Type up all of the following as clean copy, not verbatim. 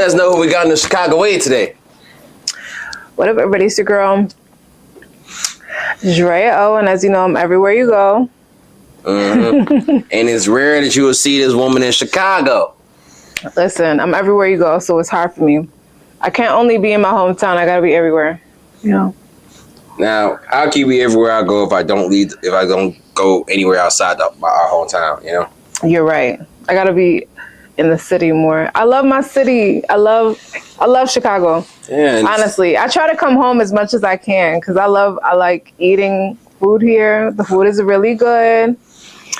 Let us know who we got in the Chicago way today. What up, everybody? It's your girl, Drea. And as you know, I'm everywhere you go. And it's rare that you will see this woman in Chicago. Listen, I'm everywhere you go, so it's hard for me. I can't only be in my hometown. I gotta be everywhere. You know. Now, how can you be everywhere I go if I don't leave? If I don't go anywhere outside our hometown? You know. You're right. I gotta be in the city more. I love my city. I love Chicago. Yeah. Honestly, I try to come home as much as I can because I like eating food here. The food is really good.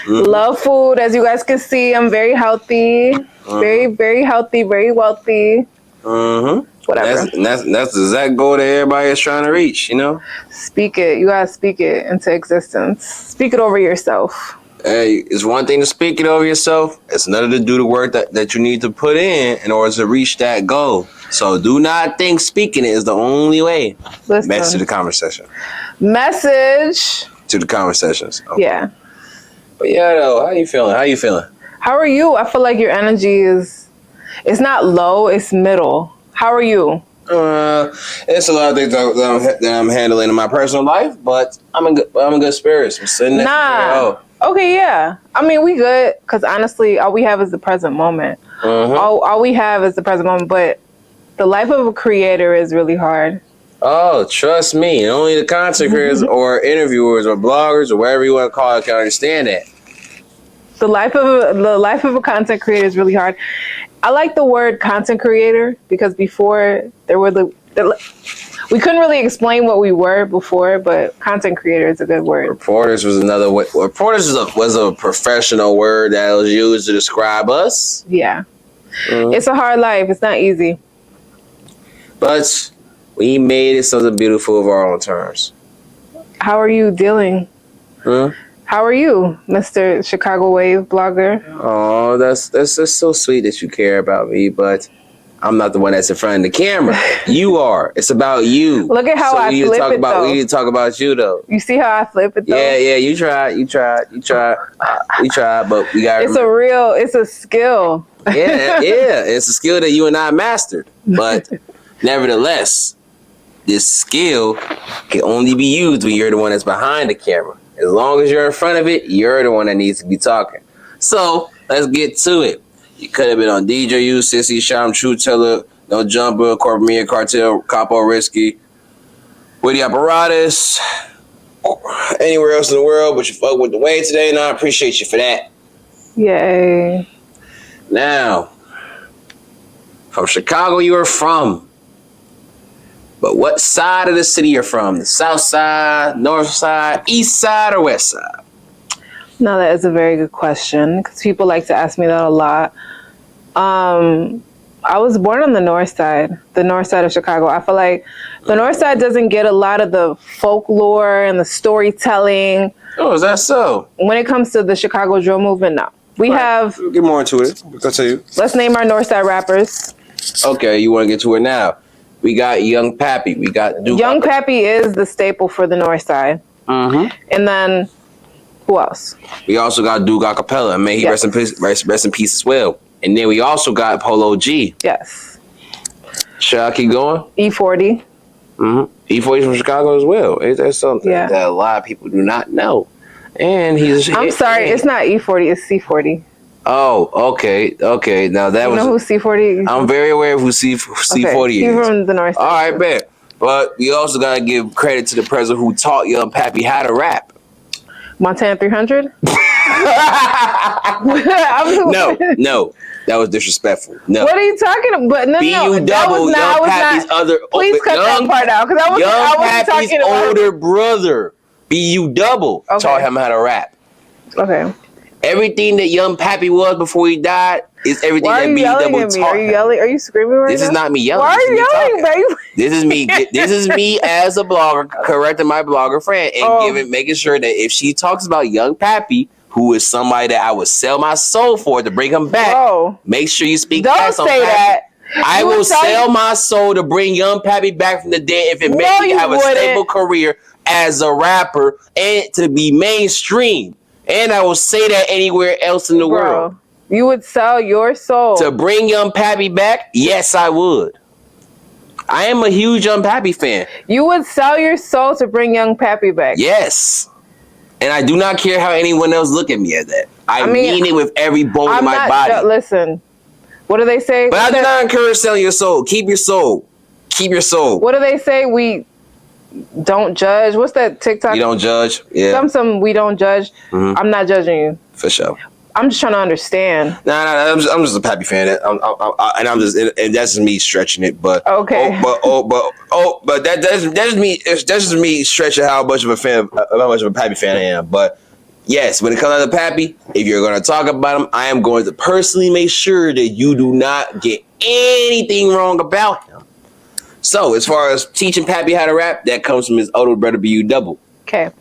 Love food. As you guys can see, I'm very healthy. Very, very healthy, very wealthy. Whatever. That's the exact goal that everybody is trying to reach, you know? Speak it. You gotta speak it into existence. Speak it over yourself. Hey, it's one thing to speak it over yourself. It's another to do the work that you need to put in order to reach that goal. So do not think speaking it is the only way. Listen. Message to the conversation. Message to the conversations. Okay. Yeah. But yeah, though, how you feeling? How are you? I feel like your energy it's not low, it's middle. How are you? It's a lot of things that I'm handling in my personal life, but I'm in good spirits. I'm sitting there. Okay, yeah. I mean, we good because honestly, all we have is the present moment. All we have is the present moment. But the life of a creator is really hard. Oh, trust me. Only the content creators or interviewers or bloggers or whatever you want to call it can understand that. The life of a content creator is really hard. I like the word content creator because before there were we couldn't really explain what we were before, but content creator is a good word. Reporters was another way. Reporters was a professional word that was used to describe us. Yeah. It's a hard life. It's not easy. But we made it something beautiful of our own terms. How are you dealing? How are you, Mr. Chicago Wave blogger? Oh, that's so sweet that you care about me, but I'm not the one that's in front of the camera. You are. It's about you. Look at how I flip it, though. We need to talk about you, though. You see how I flip it, though? Yeah, you tried. We tried, but we got it's a skill. Yeah, it's a skill that you and I mastered. But nevertheless, this skill can only be used when you're the one that's behind the camera. As long as you're in front of it, you're the one that needs to be talking. So let's get to it. You could have been on DJU, Sissy, Sham, True Teller, No Jumper, Corporate Cartel, Capo Risky, Witty Apparatus, anywhere else in the world, but you fuck with the way today, and I appreciate you for that. Yay. Now, from Chicago you are from, but what side of the city you're from? The south side, north side, east side, or west side? No, that is a very good question because people like to ask me that a lot. I was born on the north side of Chicago. I feel like the north side doesn't get a lot of the folklore and the storytelling. Oh, is that so? When it comes to the Chicago drill movement, no. We'll get more into it. I'll tell you. Let's name our north side rappers. Okay, you want to get to it now. We got Young Pappy. We got Duke. Young Pappy is the staple for the north side. And then who else? We also got Duke Acapella. May he rest in peace as well. And then we also got Polo G. Yes. Should I keep going? E40. E40 from Chicago as well. That's something that a lot of people do not know. And I'm sorry, it's not E40, it's C40. Oh, okay. Now that you know who C40 is? I'm very aware of who C40 is. He's from the north side. All right, bet. But we also got to give credit to the president who taught Young Pappy how to rap. Montana 300? No. That was disrespectful. No. What are you talking about? No. B-U double, Young Pappy's other... Please cut that part out. Because I wasn't talking about... older brother, B-U double, taught him how to rap. Okay. Everything that Young Pappy was before he died is everything that B-U double taught him. Are you yelling? Are you screaming right now? This is not me yelling. Why are you yelling, baby? This is me as a blogger correcting my blogger friend and making sure that if she talks about Young Pappy, who is somebody that I would sell my soul for to bring him back, make sure you speak Don't say that. I will sell my soul to bring Young Pappy back from the dead if it makes me have a stable career as a rapper and to be mainstream. And I will say that anywhere else in the world. You would sell your soul to bring Young Pappy back? Yes, I would. I am a huge Young Pappy fan. You would sell your soul to bring Young Pappy back? Yes. And I do not care how anyone else look at me as that. I mean it with every bone in my body. Listen, what do they say? But I do not encourage selling your soul. Keep your soul. Keep your soul. What do they say? We don't judge. What's that TikTok? We don't judge. Yeah. Some we don't judge. Mm-hmm. I'm not judging you. For sure. I'm just trying to understand. Nah, I'm just a Pappy fan, and that's just me stretching it. But okay. But that's just me stretching how much of a Pappy fan I am. But yes, when it comes down to Pappy, if you're going to talk about him, I am going to personally make sure that you do not get anything wrong about him. So as far as teaching Pappy how to rap, that comes from his older brother, BU Double. Okay.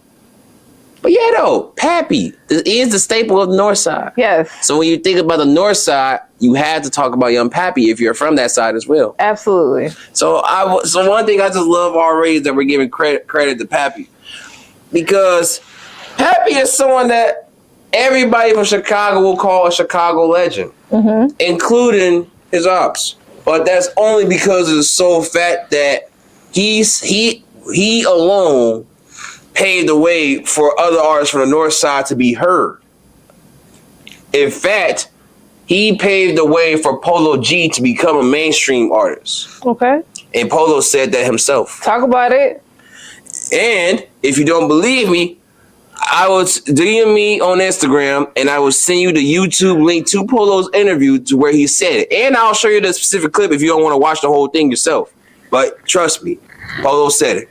But yeah, though, Pappy is the staple of the North Side. Yes. So when you think about the North Side, you have to talk about Young Pappy if you're from that side as well. Absolutely. So one thing I just love already is that we're giving credit to Pappy, because Pappy is someone that everybody from Chicago will call a Chicago legend, including his ops. But that's only because of the sole fact that he alone paved the way for other artists from the North Side to be heard. In fact, he paved the way for Polo G to become a mainstream artist. Okay. And Polo said that himself. Talk about it. And if you don't believe me, I will DM me on Instagram and I will send you the YouTube link to Polo's interview to where he said it. And I'll show you the specific clip if you don't want to watch the whole thing yourself. But trust me, Polo said it.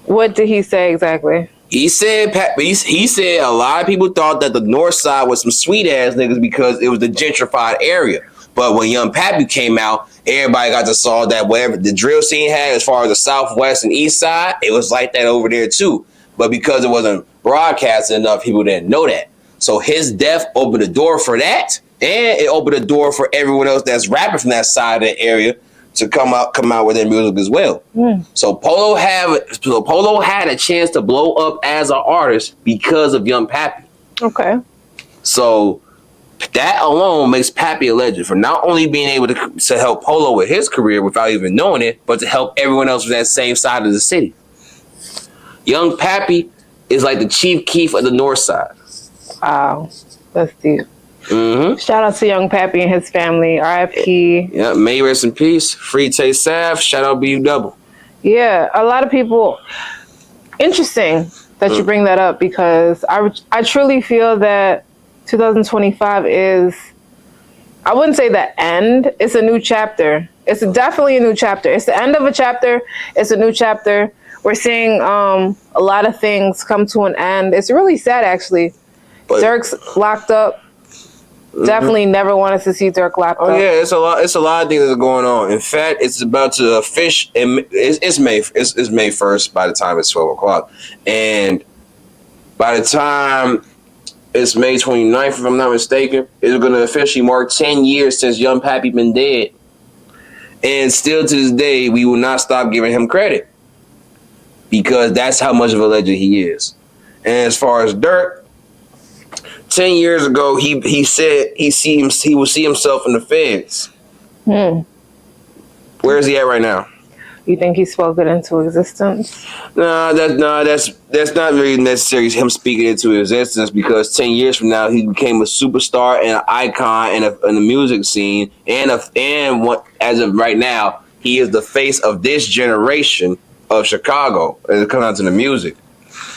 What did he say exactly? He said a lot of people thought that the North Side was some sweet ass niggas because it was the gentrified area. But when Young Pappy came out, everybody got to saw that whatever the drill scene had as far as the Southwest and East Side, it was like that over there too. But because it wasn't broadcasted enough, people didn't know that. So his death opened the door for that, and it opened the door for everyone else that's rapping from that side of the area to come out with their music as well. So Polo had a chance to blow up as an artist because of Young Pappy. Okay. So that alone makes Pappy a legend for not only being able to help Polo with his career without even knowing it, but to help everyone else from that same side of the city. Young Pappy is like the Chief Keef of the North Side. Wow, that's deep. Shout out to Young Pappy and his family. R.I.P. Yeah, may rest in peace. Free Tay Sav. Shout out BU Double. Yeah, a lot of people. Interesting that you bring that up, because I truly feel that 2025 is, I wouldn't say the end. It's a new chapter. It's definitely a new chapter. It's the end of a chapter. It's a new chapter. We're seeing a lot of things come to an end. It's really sad, actually. But Dirk's locked up. Definitely never wanted to see Dirk locked up. Oh yeah, it's a lot. It's a lot of things that are going on. In fact, it's about to fish. It's May 1st by the time it's 12 o'clock, and by the time it's May 29th, if I'm not mistaken, it's going to officially mark 10 years since Young Pappy been dead, and still to this day, we will not stop giving him credit because that's how much of a legend he is. And as far as Dirk, 10 years ago, he said he will see himself in the feds. Where is he at right now? You think he spoke it into existence? That's not really necessarily him speaking into existence, because 10 years from now he became a superstar and an icon in the music scene, and what as of right now he is the face of this generation of Chicago. And it comes down to the music.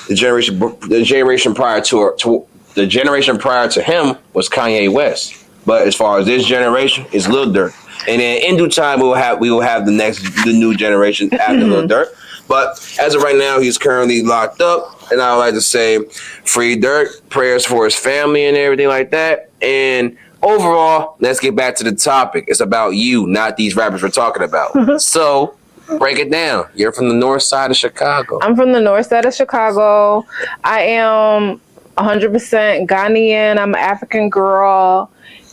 The generation prior to him was Kanye West, but as far as this generation, it's Lil Durk. And then in due time, we will have the new generation after Lil Durk. But as of right now, he's currently locked up, and I would like to say, free Durk, prayers for his family and everything like that. And overall, let's get back to the topic. It's about you, not these rappers we're talking about. So break it down. You're from the North Side of Chicago. I'm from the North Side of Chicago. I am 100% Ghanaian. I'm an African girl,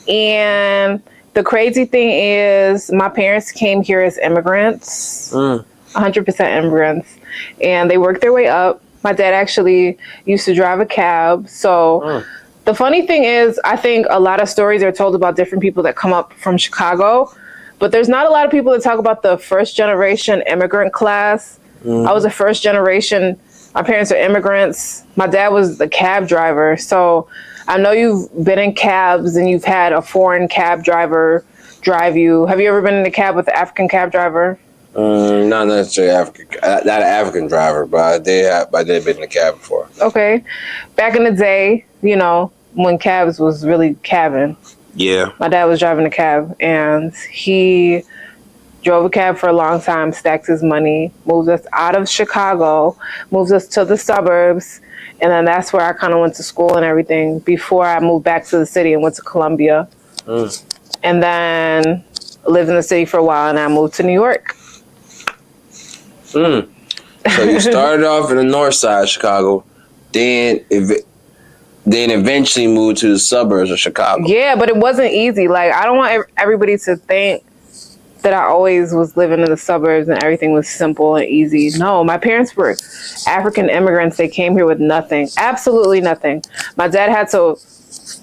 and the crazy thing is, my parents came here as immigrants, 100% immigrants, and they worked their way up. My dad actually used to drive a cab, so The funny thing is, I think a lot of stories are told about different people that come up from Chicago, but there's not a lot of people that talk about the first generation immigrant class. I was a first generation. My parents are immigrants. My dad was the cab driver. So I know you've been in cabs and you've had a foreign cab driver drive you. Have you ever been in a cab with an African cab driver? Not necessarily African, not an African driver, but I did been in a cab before. Okay. Back in the day, you know, when cabs was really cabbing. Yeah. My dad was driving a cab, and he drove a cab for a long time, stacked his money, moved us out of Chicago, moved us to the suburbs, and then that's where I kind of went to school and everything before I moved back to the city and went to Columbia. And then lived in the city for a while, and I moved to New York. So you started off in the north side of Chicago, then eventually moved to the suburbs of Chicago. Yeah, but it wasn't easy. Like, I don't want everybody to think that I always was living in the suburbs and everything was simple and easy. No, my parents were African immigrants. They came here with nothing, absolutely nothing. My dad had to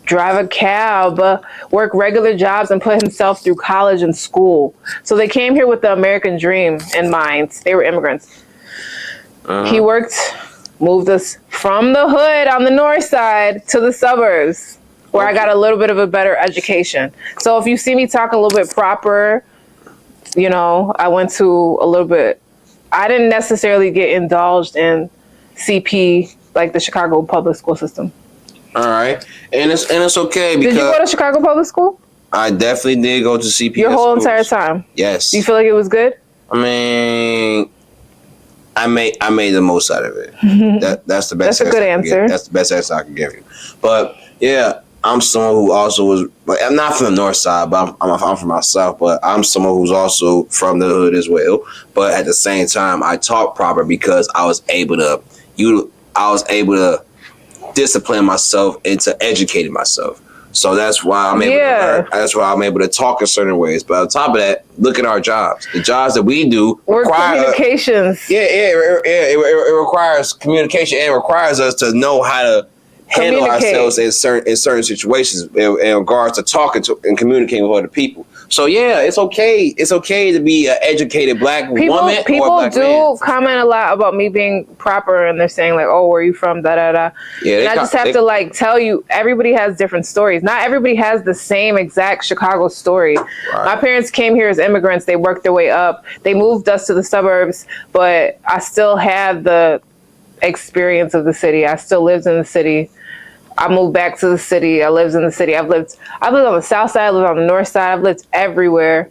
drive a cab, work regular jobs, and put himself through college and school. So they came here with the American dream in mind. They were immigrants. He worked, moved us from the hood on the north side to the suburbs, where I got a little bit of a better education. So if you see me talk a little bit proper, you know, I went to a little bit, I didn't necessarily get indulged in CP, like the Chicago public school system. All right, and it's okay because did you go to Chicago public school? I definitely did go to CPS. Your whole schools. entire time. Yes. Do you feel like it was good? I mean, I made the most out of it. That's the best. That's a good answer. That's the best answer I can give you. But yeah, I'm someone who also was. Like, I'm not from the north side, but I'm from my south. But I'm someone who's also from the hood as well. But at the same time, I talk proper because I was able to discipline myself into educating myself. So that's why I'm able to learn. That's why I'm able to talk in certain ways. But on top of that, look at our jobs. The jobs that we do require communications. It requires communication and requires us to know how to handle ourselves in certain situations in regards to talking to and communicating with other people. So yeah, it's okay. It's okay to be an educated black woman or black man. People do comment a lot about me being proper, and they're saying like, "Oh, where are you from?" Da da da. Yeah, and I just have to like tell you, everybody has different stories. Not everybody has the same exact Chicago story. Right. My parents came here as immigrants. They worked their way up. They moved us to the suburbs, but I still have the experience of the city. I still lived in the city. I moved back to the city. I lived in the city. I've lived on the south side. I lived on the north side. I've lived everywhere.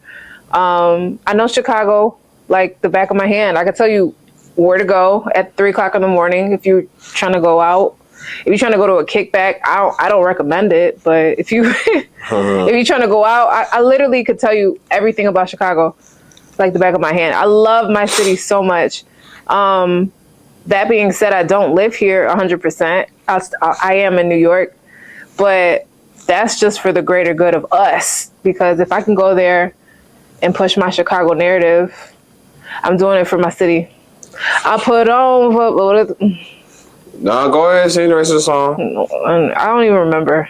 I know Chicago like the back of my hand. I can tell you where to go at 3:00 in the morning if you're trying to go out. If you're trying to go to a kickback, I don't recommend it. But if you if you're trying to go out, I literally could tell you everything about Chicago like the back of my hand. I love my city so much. That being said, I don't live here 100%. I am in New York, but that's just for the greater good of us. Because if I can go there and push my Chicago narrative, I'm doing it for my city. I put on no, go ahead and sing the rest of the song. I don't even remember.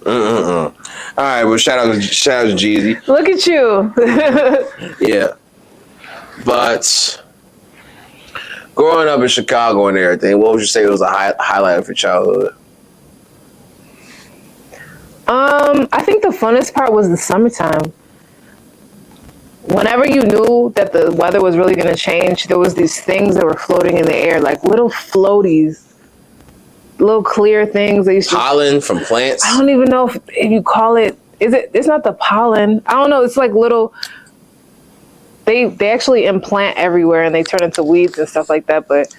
All right, well, shout out to Jeezy. Look at you. Yeah, but growing up in Chicago and everything, what would you say was a highlight of your childhood? I think the funnest part was the summertime. Whenever you knew that the weather was really going to change, there was these things that were floating in the air, like little floaties, little clear things. They used to, pollen from plants? I don't even know if you call it, it's not the pollen. I don't know. It's like little, they actually implant everywhere and they turn into weeds and stuff like that. But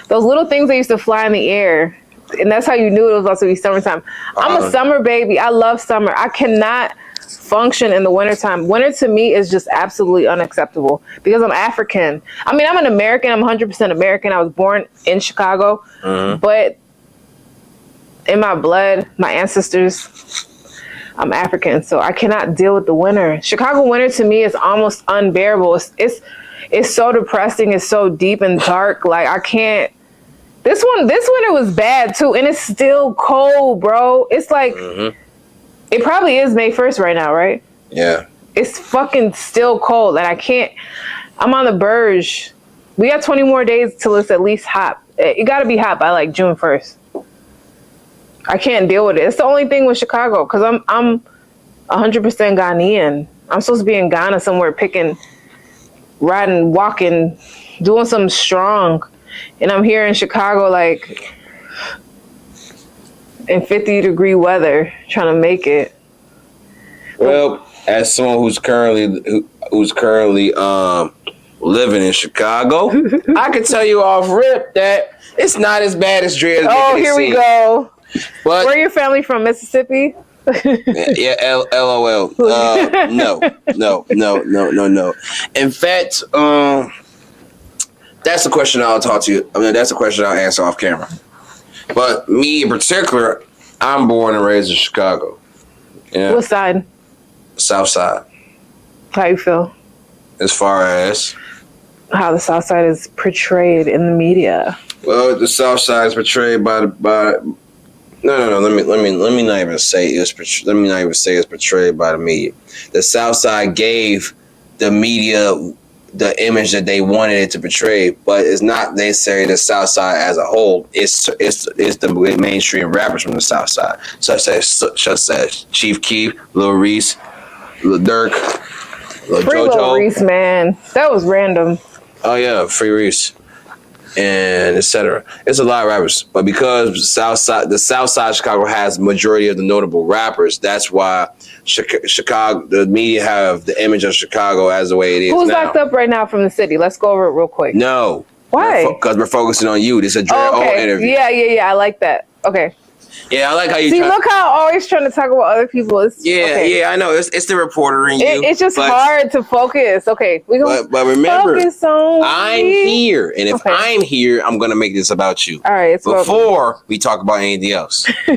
those little things that used to fly in the air, and that's how you knew it was about to be summertime. I'm a summer baby. I love summer. I cannot function in the wintertime. Winter to me is just absolutely unacceptable because I'm African. I mean, I'm an American. I'm 100% American. I was born in Chicago, but in my blood, my ancestors, I'm African. So I cannot deal with the winter. Chicago winter to me is almost unbearable. It's so depressing. It's so deep and dark. Like I can't This winter was bad too, and it's still cold, bro. It's like it probably is May 1st right now, right? Yeah. It's fucking still cold, and I can't. I'm on the verge. We got 20 more days till it's at least hot. It got to be hot by like June 1st. I can't deal with it. It's the only thing with Chicago because I'm 100% Ghanaian. I'm supposed to be in Ghana somewhere picking, riding, walking, doing something strong. And I'm here in Chicago, like, in 50-degree weather, trying to make it. Well, as someone who's currently living in Chicago, I can tell you off rip that it's not as bad as Drea. Oh, here we go. But where your family from? Mississippi? yeah, LOL. No. In fact, that's the question I'll talk to you. I mean, that's the question I'll answer off camera. But me in particular, I'm born and raised in Chicago. Yeah. What side? South side. How you feel? As far as how the South Side is portrayed in the media. Well, the South Side is portrayed by. No. Let me not even say it's. Let me not even say it's portrayed by the media. The South Side gave the media the image that they wanted it to portray, but it's not necessarily the South Side as a whole. It's the mainstream rappers from the South Side, such as Chief Keef, Lil Reese, Lil Durk, Lil Free JoJo. Lil Reese, man, that was random. Oh yeah, Free Reese, and etc. It's a lot of rappers, but because the South Side of Chicago has majority of the notable rappers, that's why Chicago, the media have the image of Chicago as the way it is. Who's now. locked up right now from the city? Let's go over it real quick. No. Why? Because we're focusing on you. This is a Drea interview. Yeah. I like that. Okay. Yeah, I like how you see. Look how I'm always trying to talk about other people. Yeah, I know. It's the reporter in you. It's just hard to focus. Okay, we gonna but remember, focus on I'm here, and if I'm here, I'm gonna make this about you. All right. Before we talk about anything else. All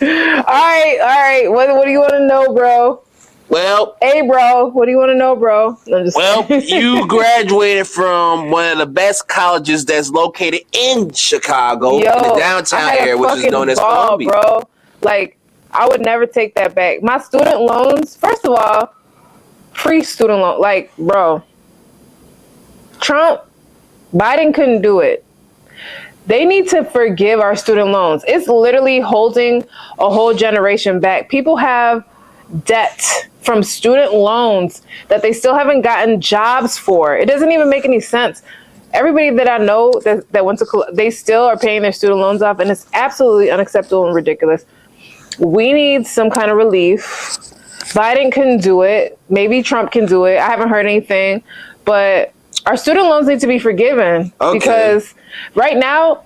right. What do you want to know, bro? Well, hey, bro, what do you want to know, bro? You graduated from one of the best colleges that's located in Chicago, in the downtown area, which is known as Columbia. Bro, like, I would never take that back. My student loans, first of all, free student loan. Like, bro, Biden couldn't do it. They need to forgive our student loans. It's literally holding a whole generation back. People have debt from student loans that they still haven't gotten jobs for. It doesn't even make any sense. Everybody that I know that went to, they still are paying their student loans off, and it's absolutely unacceptable and ridiculous. We need some kind of relief. Biden can do it. Maybe Trump can do it. I haven't heard anything, but our student loans need to be forgiven because right now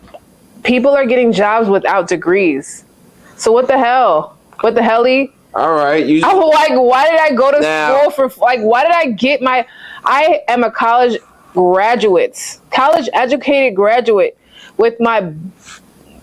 people are getting jobs without degrees. So what the hell? What the hell-y? All right. I'm like, why did I go to school for, like, why did I get I am a college educated graduate with my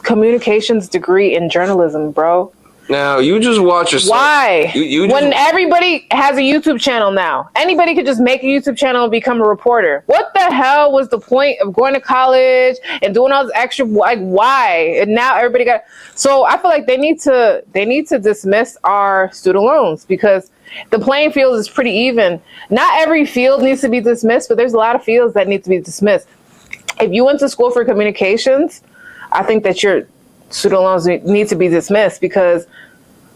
communications degree in journalism, bro. Now, you just watch yourself. Why? When everybody has a YouTube channel now, anybody could just make a YouTube channel and become a reporter. What the hell was the point of going to college and doing all this extra, like, why? And now everybody got, so I feel like they need to dismiss our student loans because the playing field is pretty even. Not every field needs to be dismissed, but there's a lot of fields that need to be dismissed. If you went to school for communications, I think that your student loans need to be dismissed because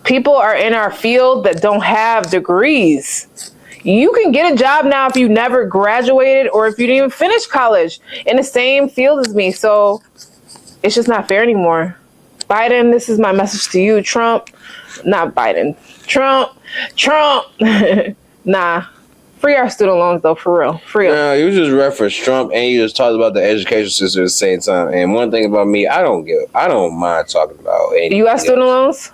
people are in our field that don't have degrees. You can get a job now if you never graduated or if you didn't even finish college in the same field as me. So it's just not fair anymore. Biden, this is my message to you. Trump, not Biden. Trump. Nah. Free our student loans, though, for real. Free them. No, you just referenced Trump and you just talked about the education system at the same time. And one thing about me, I don't mind talking about anything. You got student loans?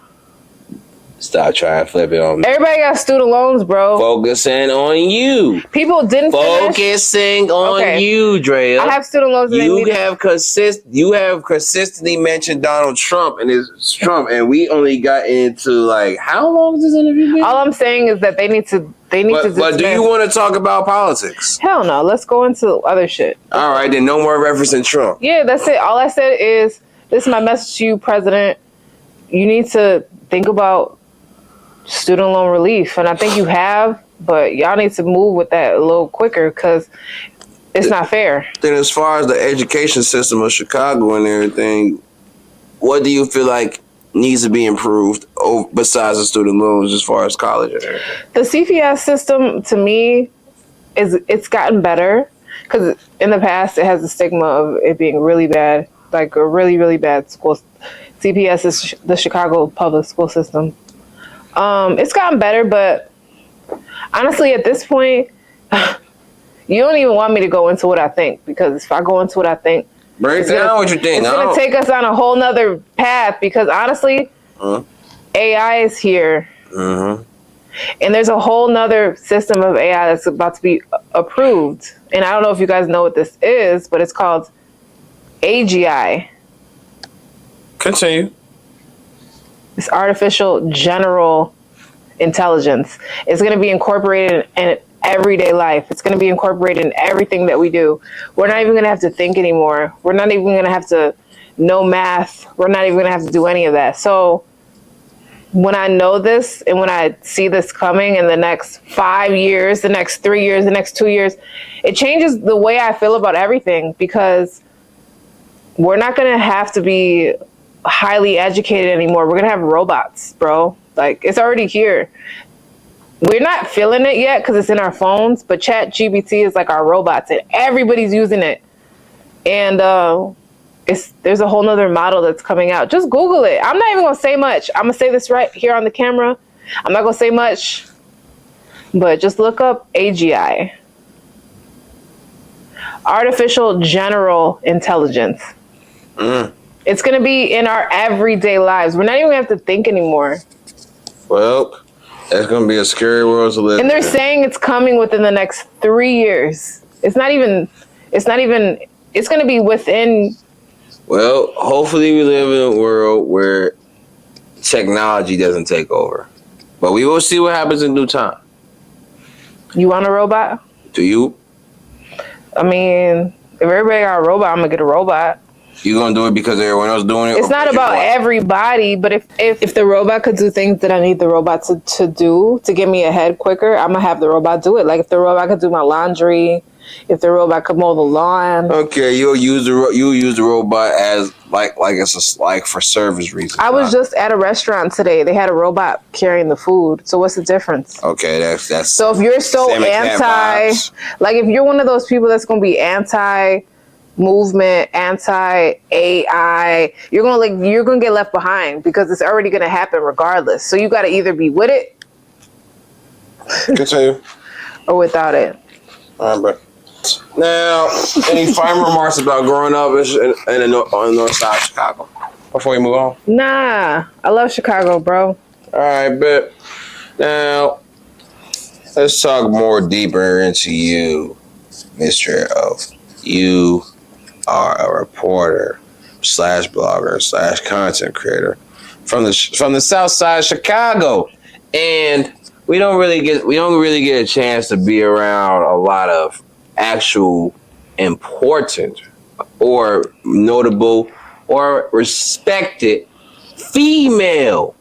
Stop trying to flip it on me. Everybody got student loans, bro. Focusing on you. People didn't Focusing on you, Drea. I have student loans. You have consistently mentioned Donald Trump and and we only got into like how long has this interview been? All I'm saying is that they need to. But do you want to talk about politics? Hell no. Let's go into other shit. All right, then no more referencing Trump. Yeah, that's it. All I said is this is my message to you, President. You need to think about student loan relief, and I think you have, but y'all need to move with that a little quicker because it's not fair. Then as far as the education system of Chicago and everything, what do you feel like needs to be improved besides the student loans as far as college and everything? The CPS system, to me, it's gotten better because in the past it has the stigma of it being really bad, like a really, really bad school. CPS is the Chicago public school system. It's gotten better, but honestly, at this point, you don't even want me to go into what I think, because if I go into what I think, break down what you think. It's going to take us on a whole nother path, because honestly, AI is here. And there's a whole nother system of AI that's about to be approved. And I don't know if you guys know what this is, but it's called AGI. Continue. It's artificial general intelligence. It's going to be incorporated in everyday life. It's going to be incorporated in everything that we do. We're not even going to have to think anymore. We're not even going to have to know math. We're not even going to have to do any of that. So when I know this and when I see this coming in the next 5 years, the next 3 years, the next 2 years, it changes the way I feel about everything, because we're not going to have to be highly educated anymore. We're gonna have robots, bro. Like, it's already here. We're not feeling it yet because it's in our phones, but ChatGPT is like our robots, and everybody's using it. And there's a whole nother model that's coming out. Just Google it. I'm not even gonna say much. I'm gonna say this right here on the camera. I'm not gonna say much, but just look up AGI. Artificial General Intelligence. It's going to be in our everyday lives. We're not even going to have to think anymore. Well, that's going to be a scary world to live in. And they're saying it's coming within the next 3 years. It's going to be within. Well, hopefully we live in a world where technology doesn't take over. But we will see what happens in due time. You want a robot? Do you? I mean, if everybody got a robot, I'm going to get a robot. You gonna do it because everyone else doing it? It's not about everybody, but if the robot could do things that I need the robot to do to get me ahead quicker, I'm gonna have the robot do it. Like if the robot could do my laundry, if the robot could mow the lawn. Okay, you'll use the robot as like it's like for service reasons. I was just at a restaurant today. They had a robot carrying the food. So what's the difference? Okay, that's. So if you're so anti, like if you're one of those people that's gonna be anti movement, anti-AI, you're gonna get left behind, because it's already gonna happen regardless. So you gotta either be with it Continue. or without it. All right, bro. Now, any final remarks about growing up on the north side of Chicago before we move on? Nah, I love Chicago, bro. All right, bet. Now, let's talk more deeper into you, Miss Drea. You are a reporter / blogger / content creator from the south side of Chicago, and we don't really get a chance to be around a lot of actual important or notable or respected female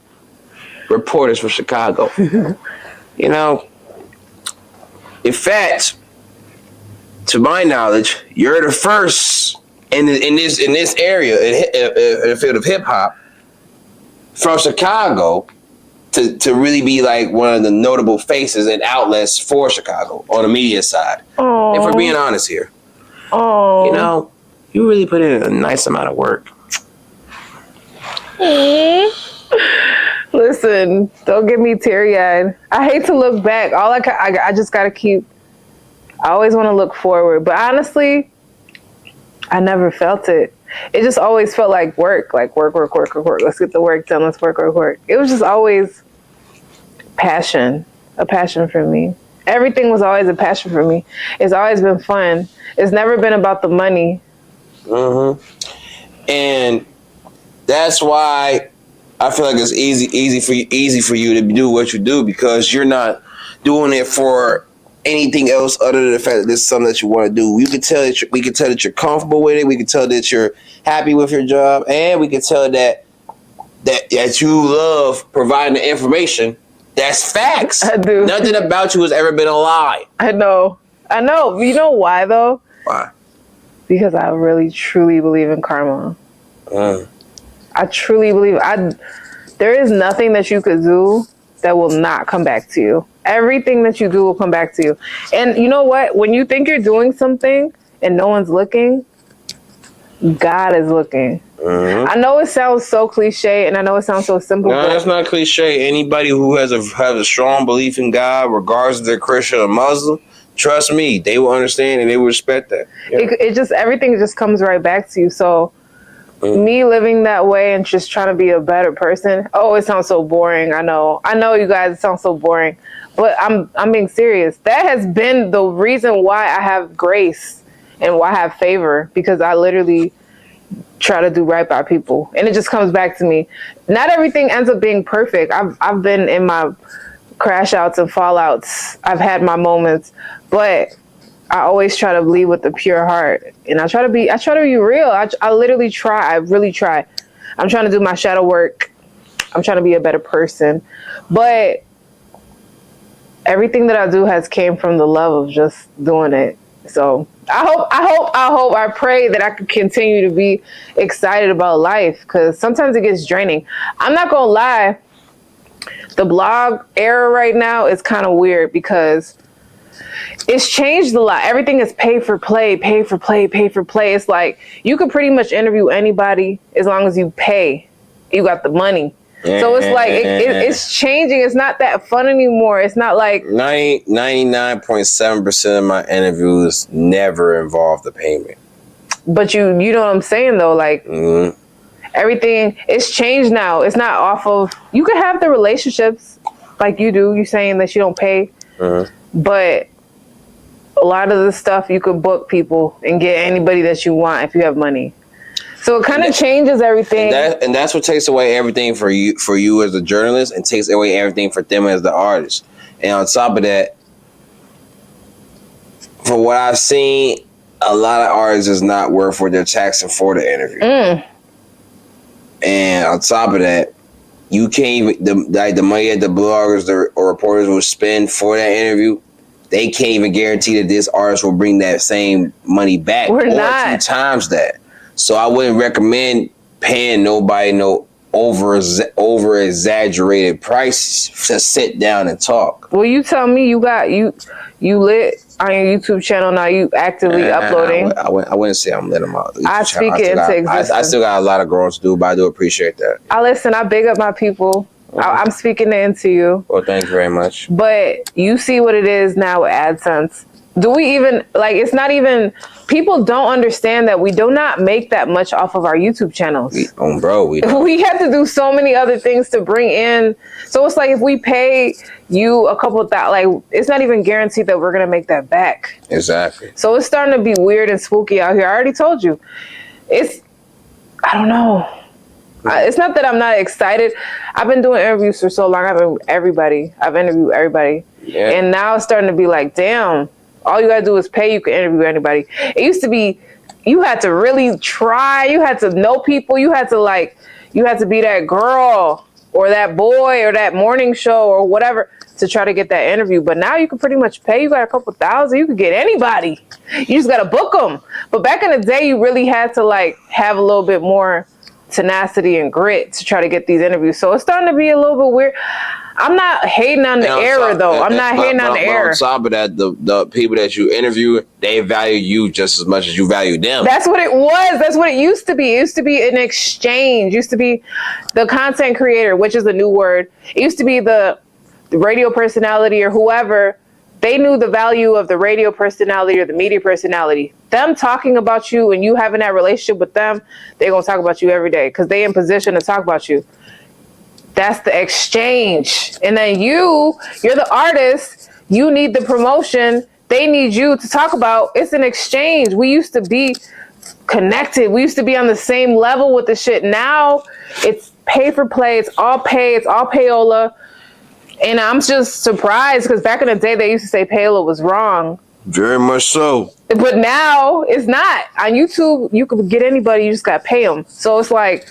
reporters from Chicago. You know, in fact, to my knowledge, you're the first in this area in the field of hip hop from Chicago to really be like one of the notable faces and outlets for Chicago on the media side. Aww. If we're being honest here, you know, you really put in a nice amount of work. Listen, don't get me teary-eyed. I hate to look back. I just gotta keep. I always want to look forward, but honestly, I never felt it. It just always felt like work. Let's get the work done. Let's work. It was just always a passion for me. Everything was always a passion for me. It's always been fun. It's never been about the money. And that's why I feel like it's easy for you to do what you do, because you're not doing it for anything else other than the fact that this is something that you want to do. We can tell that you're comfortable with it. We can tell that you're happy with your job, and we can tell that you love providing the information. That's facts. I do. Nothing about you has ever been a lie. I know. You know why though? Why? Because I really truly believe in karma. I truly believe there is nothing that you could do that will not come back to you. Everything that you do will come back to you. And you know what? When you think you're doing something and no one's looking, God is looking. I know it sounds so cliche, and I know it sounds so simple. No, that's not cliche. Anybody who has a strong belief in God, regardless if they're Christian or Muslim, trust me, they will understand and they will respect that. Yeah. It just, everything just comes right back to you. So me living that way and just trying to be a better person. Oh, it sounds so boring. I know you guys, it sounds so boring, but I'm being serious. That has been the reason why I have grace and why I have favor, because I literally try to do right by people, and it just comes back to me. Not everything ends up being perfect. I've been in my crash outs and fallouts. I've had my moments, but I always try to lead with a pure heart, and I try to be real. I literally try. I really try. I'm trying to do my shadow work. I'm trying to be a better person, but everything that I do has came from the love of just doing it. So I pray that I could continue to be excited about life, because sometimes it gets draining. I'm not gonna lie. The blog era right now is kind of weird because it's changed a lot. Everything is pay for play. It's like you can pretty much interview anybody as long as you pay. You got the money. So it's like it's changing. It's not that fun anymore. It's not like 99.7% of my interviews never involve the payment. But you know what I'm saying though, like everything it's changed now. It's not off of, you can have the relationships like you do. You're saying that you don't pay, but a lot of the stuff you could book people and get anybody that you want if you have money. So it kind of changes everything. And that's what takes away everything for you as a journalist, and takes away everything for them as the artist. And on top of that, for what I've seen, a lot of artists is not worth what they're taxing for the interview. And on top of that, you can't even, the money that the bloggers or reporters will spend for that interview, they can't even guarantee that this artist will bring that same money back or 2 times that. So I wouldn't recommend paying nobody no over exaggerated prices to sit down and talk. Well, you tell me, you lit on your YouTube channel now. You actively uploading. I wouldn't say I'm lit on my YouTube I channel. speak it into existence. I still got a lot of growing to do, but I do appreciate that. I big up my people. I'm speaking it into you. Well, thank you very much. But you see what it is now with AdSense. Do we even, like, it's not even, people don't understand that we do not make that much off of our YouTube channels. We have to do so many other things to bring in. So it's like if we pay you a couple of like, it's not even guaranteed that we're going to make that back. Exactly. So it's starting to be weird and spooky out here. I already told you. I don't know. It's not that I'm not excited. I've been doing interviews for so long. I've interviewed everybody. Yeah. And now it's starting to be like, damn. All you gotta do is pay. You can interview anybody. It used to be, you had to really try. You had to know people. You had to be that girl or that boy or that morning show or whatever to try to get that interview. But now you can pretty much pay. You got a couple thousand. You could get anybody. You just gotta book them. But back in the day, you really had to like have a little bit more tenacity and grit to try to get these interviews. So it's starting to be a little bit weird. I'm not hating on the era though. I'm not hating on the era. On top of that, the people that you interview, they value you just as much as you value them. That's what it was. That's what it used to be. It used to be an exchange. It used to be the content creator, which is a new word. It used to be the radio personality or whoever. They knew the value of the radio personality or the media personality. Them talking about you and you having that relationship with them, they're going to talk about you every day because they're in position to talk about you. That's the exchange. And then you're the artist. You need the promotion. They need you to talk about. It's an exchange. We used to be connected. We used to be on the same level with the shit. Now it's pay for play. It's all pay. It's all payola. And I'm just surprised because back in the day they used to say payola was wrong. Very much so. But now it's not. On YouTube, you could get anybody. You just got to pay them. So it's like,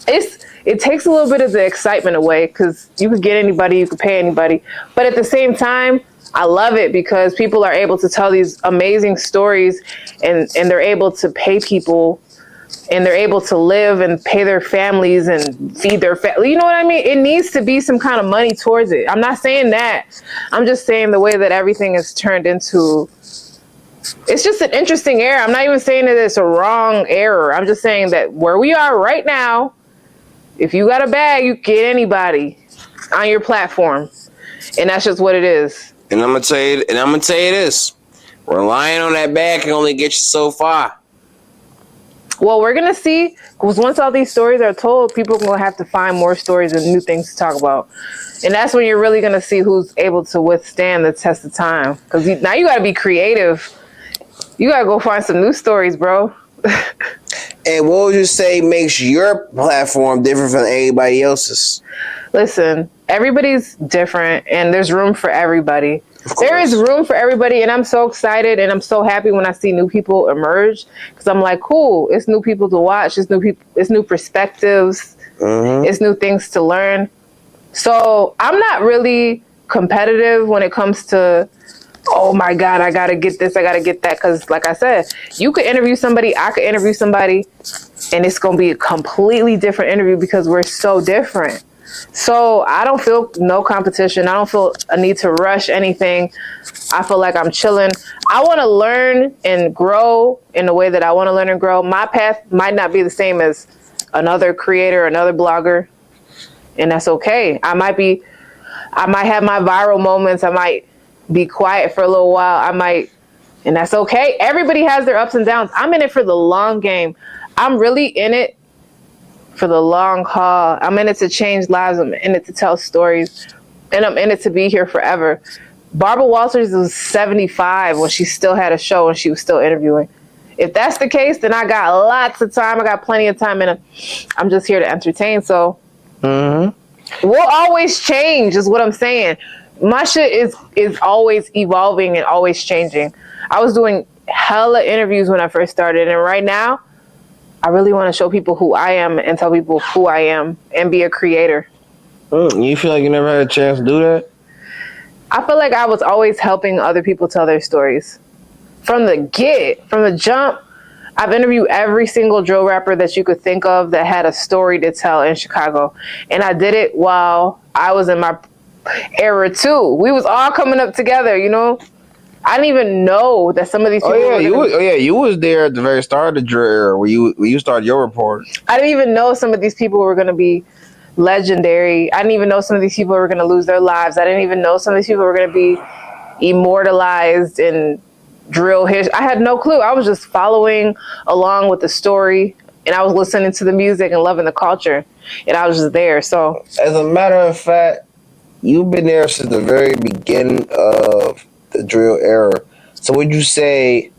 it takes a little bit of the excitement away because you could get anybody, you could pay anybody. But at the same time, I love it because people are able to tell these amazing stories and they're able to pay people and they're able to live and pay their families and feed their family. You know what I mean? It needs to be some kind of money towards it. I'm not saying that. I'm just saying the way that everything is turned into, it's just an interesting era. I'm not even saying that it's a wrong era. I'm just saying that where we are right now, if you got a bag, you get anybody on your platform. And that's just what it is. And I'm gonna tell you this. Relying on that bag can only get you so far. Well, we're gonna see, because once all these stories are told, people are gonna have to find more stories and new things to talk about. And that's when you're really gonna see who's able to withstand the test of time. Because now you gotta be creative. You gotta go find some new stories, bro. And what would you say makes your platform different from anybody else's? Listen, everybody's different and there's room for everybody. There is room for everybody, and I'm so excited and I'm so happy when I see new people emerge because I'm like, cool, it's new people to watch, it's new people, it's new perspectives, it's new things to learn. So I'm not really competitive when it comes to, oh my God, I gotta get this, I gotta get that. Because like I said, you could interview somebody, I could interview somebody, and it's gonna be a completely different interview because we're so different. So I don't feel no competition. I don't feel a need to rush anything. I feel like I'm chilling. I want to learn and grow in the way that I want to learn and grow. My path might not be the same as another creator, another blogger, and that's okay. I might have my viral moments. I might be quiet for a little while. And that's okay. Everybody has their ups and downs. I'm in it for the long game. I'm really in it for the long haul. I'm in it to change lives. I'm in it to tell stories. And I'm in it to be here forever. Barbara Walters was 75 when she still had a show and she was still interviewing. If that's the case, then I got lots of time. I got plenty of time and I'm just here to entertain. So we'll always change is what I'm saying. My shit is always evolving and always changing. I was doing hella interviews when I first started. And right now, I really want to show people who I am and tell people who I am and be a creator. You feel like you never had a chance to do that? I feel like I was always helping other people tell their stories. From the jump, I've interviewed every single drill rapper that you could think of that had a story to tell in Chicago. And I did it while I was in my era too. We was all coming up together, you know? I didn't even know that some of these people. You was there at the very start of the drill era where you started your report. I didn't even know some of these people were going to be legendary. I didn't even know some of these people were going to lose their lives. I didn't even know some of these people were going to be immortalized in drill history. I had no clue. I was just following along with the story, and I was listening to the music and loving the culture, and I was just there. So, as a matter of fact, you've been there since the very beginning of the drill era. So would you say,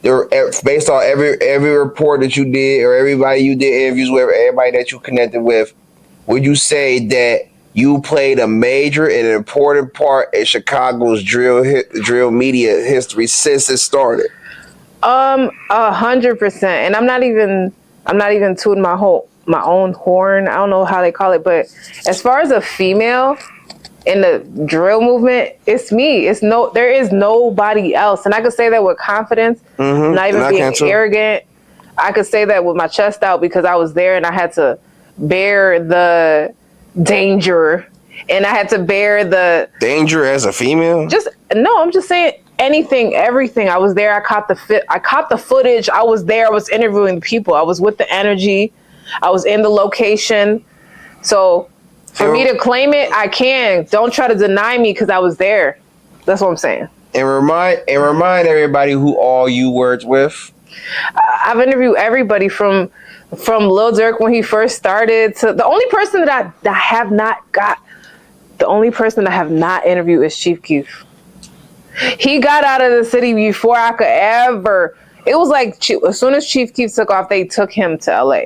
based on every report that you did or everybody you did interviews with, everybody that you connected with, would you say that you played a major and an important part in Chicago's drill media history since it started? 100%. And I'm not even tooting my own horn. I don't know how they call it, but as far as a female in the drill movement, it's me. There is nobody else. And I could say that with confidence, not even being arrogant. I could say that with my chest out because I was there and I had to bear the danger and I had to bear the danger as a female. I'm just saying everything. I was there. I caught the footage. I was there. I was interviewing the people. I was with the energy. I was in the location. So for me to claim it, I can. Don't try to deny me because I was there. That's what I'm saying. And remind everybody who all you worked with. I've interviewed everybody from From Lil Durk when he first started to the only person that I have not got, the only person that I have not interviewed is Chief Keef. He got out of the city before I could ever. It was like as soon as Chief Keef took off, they took him to LA.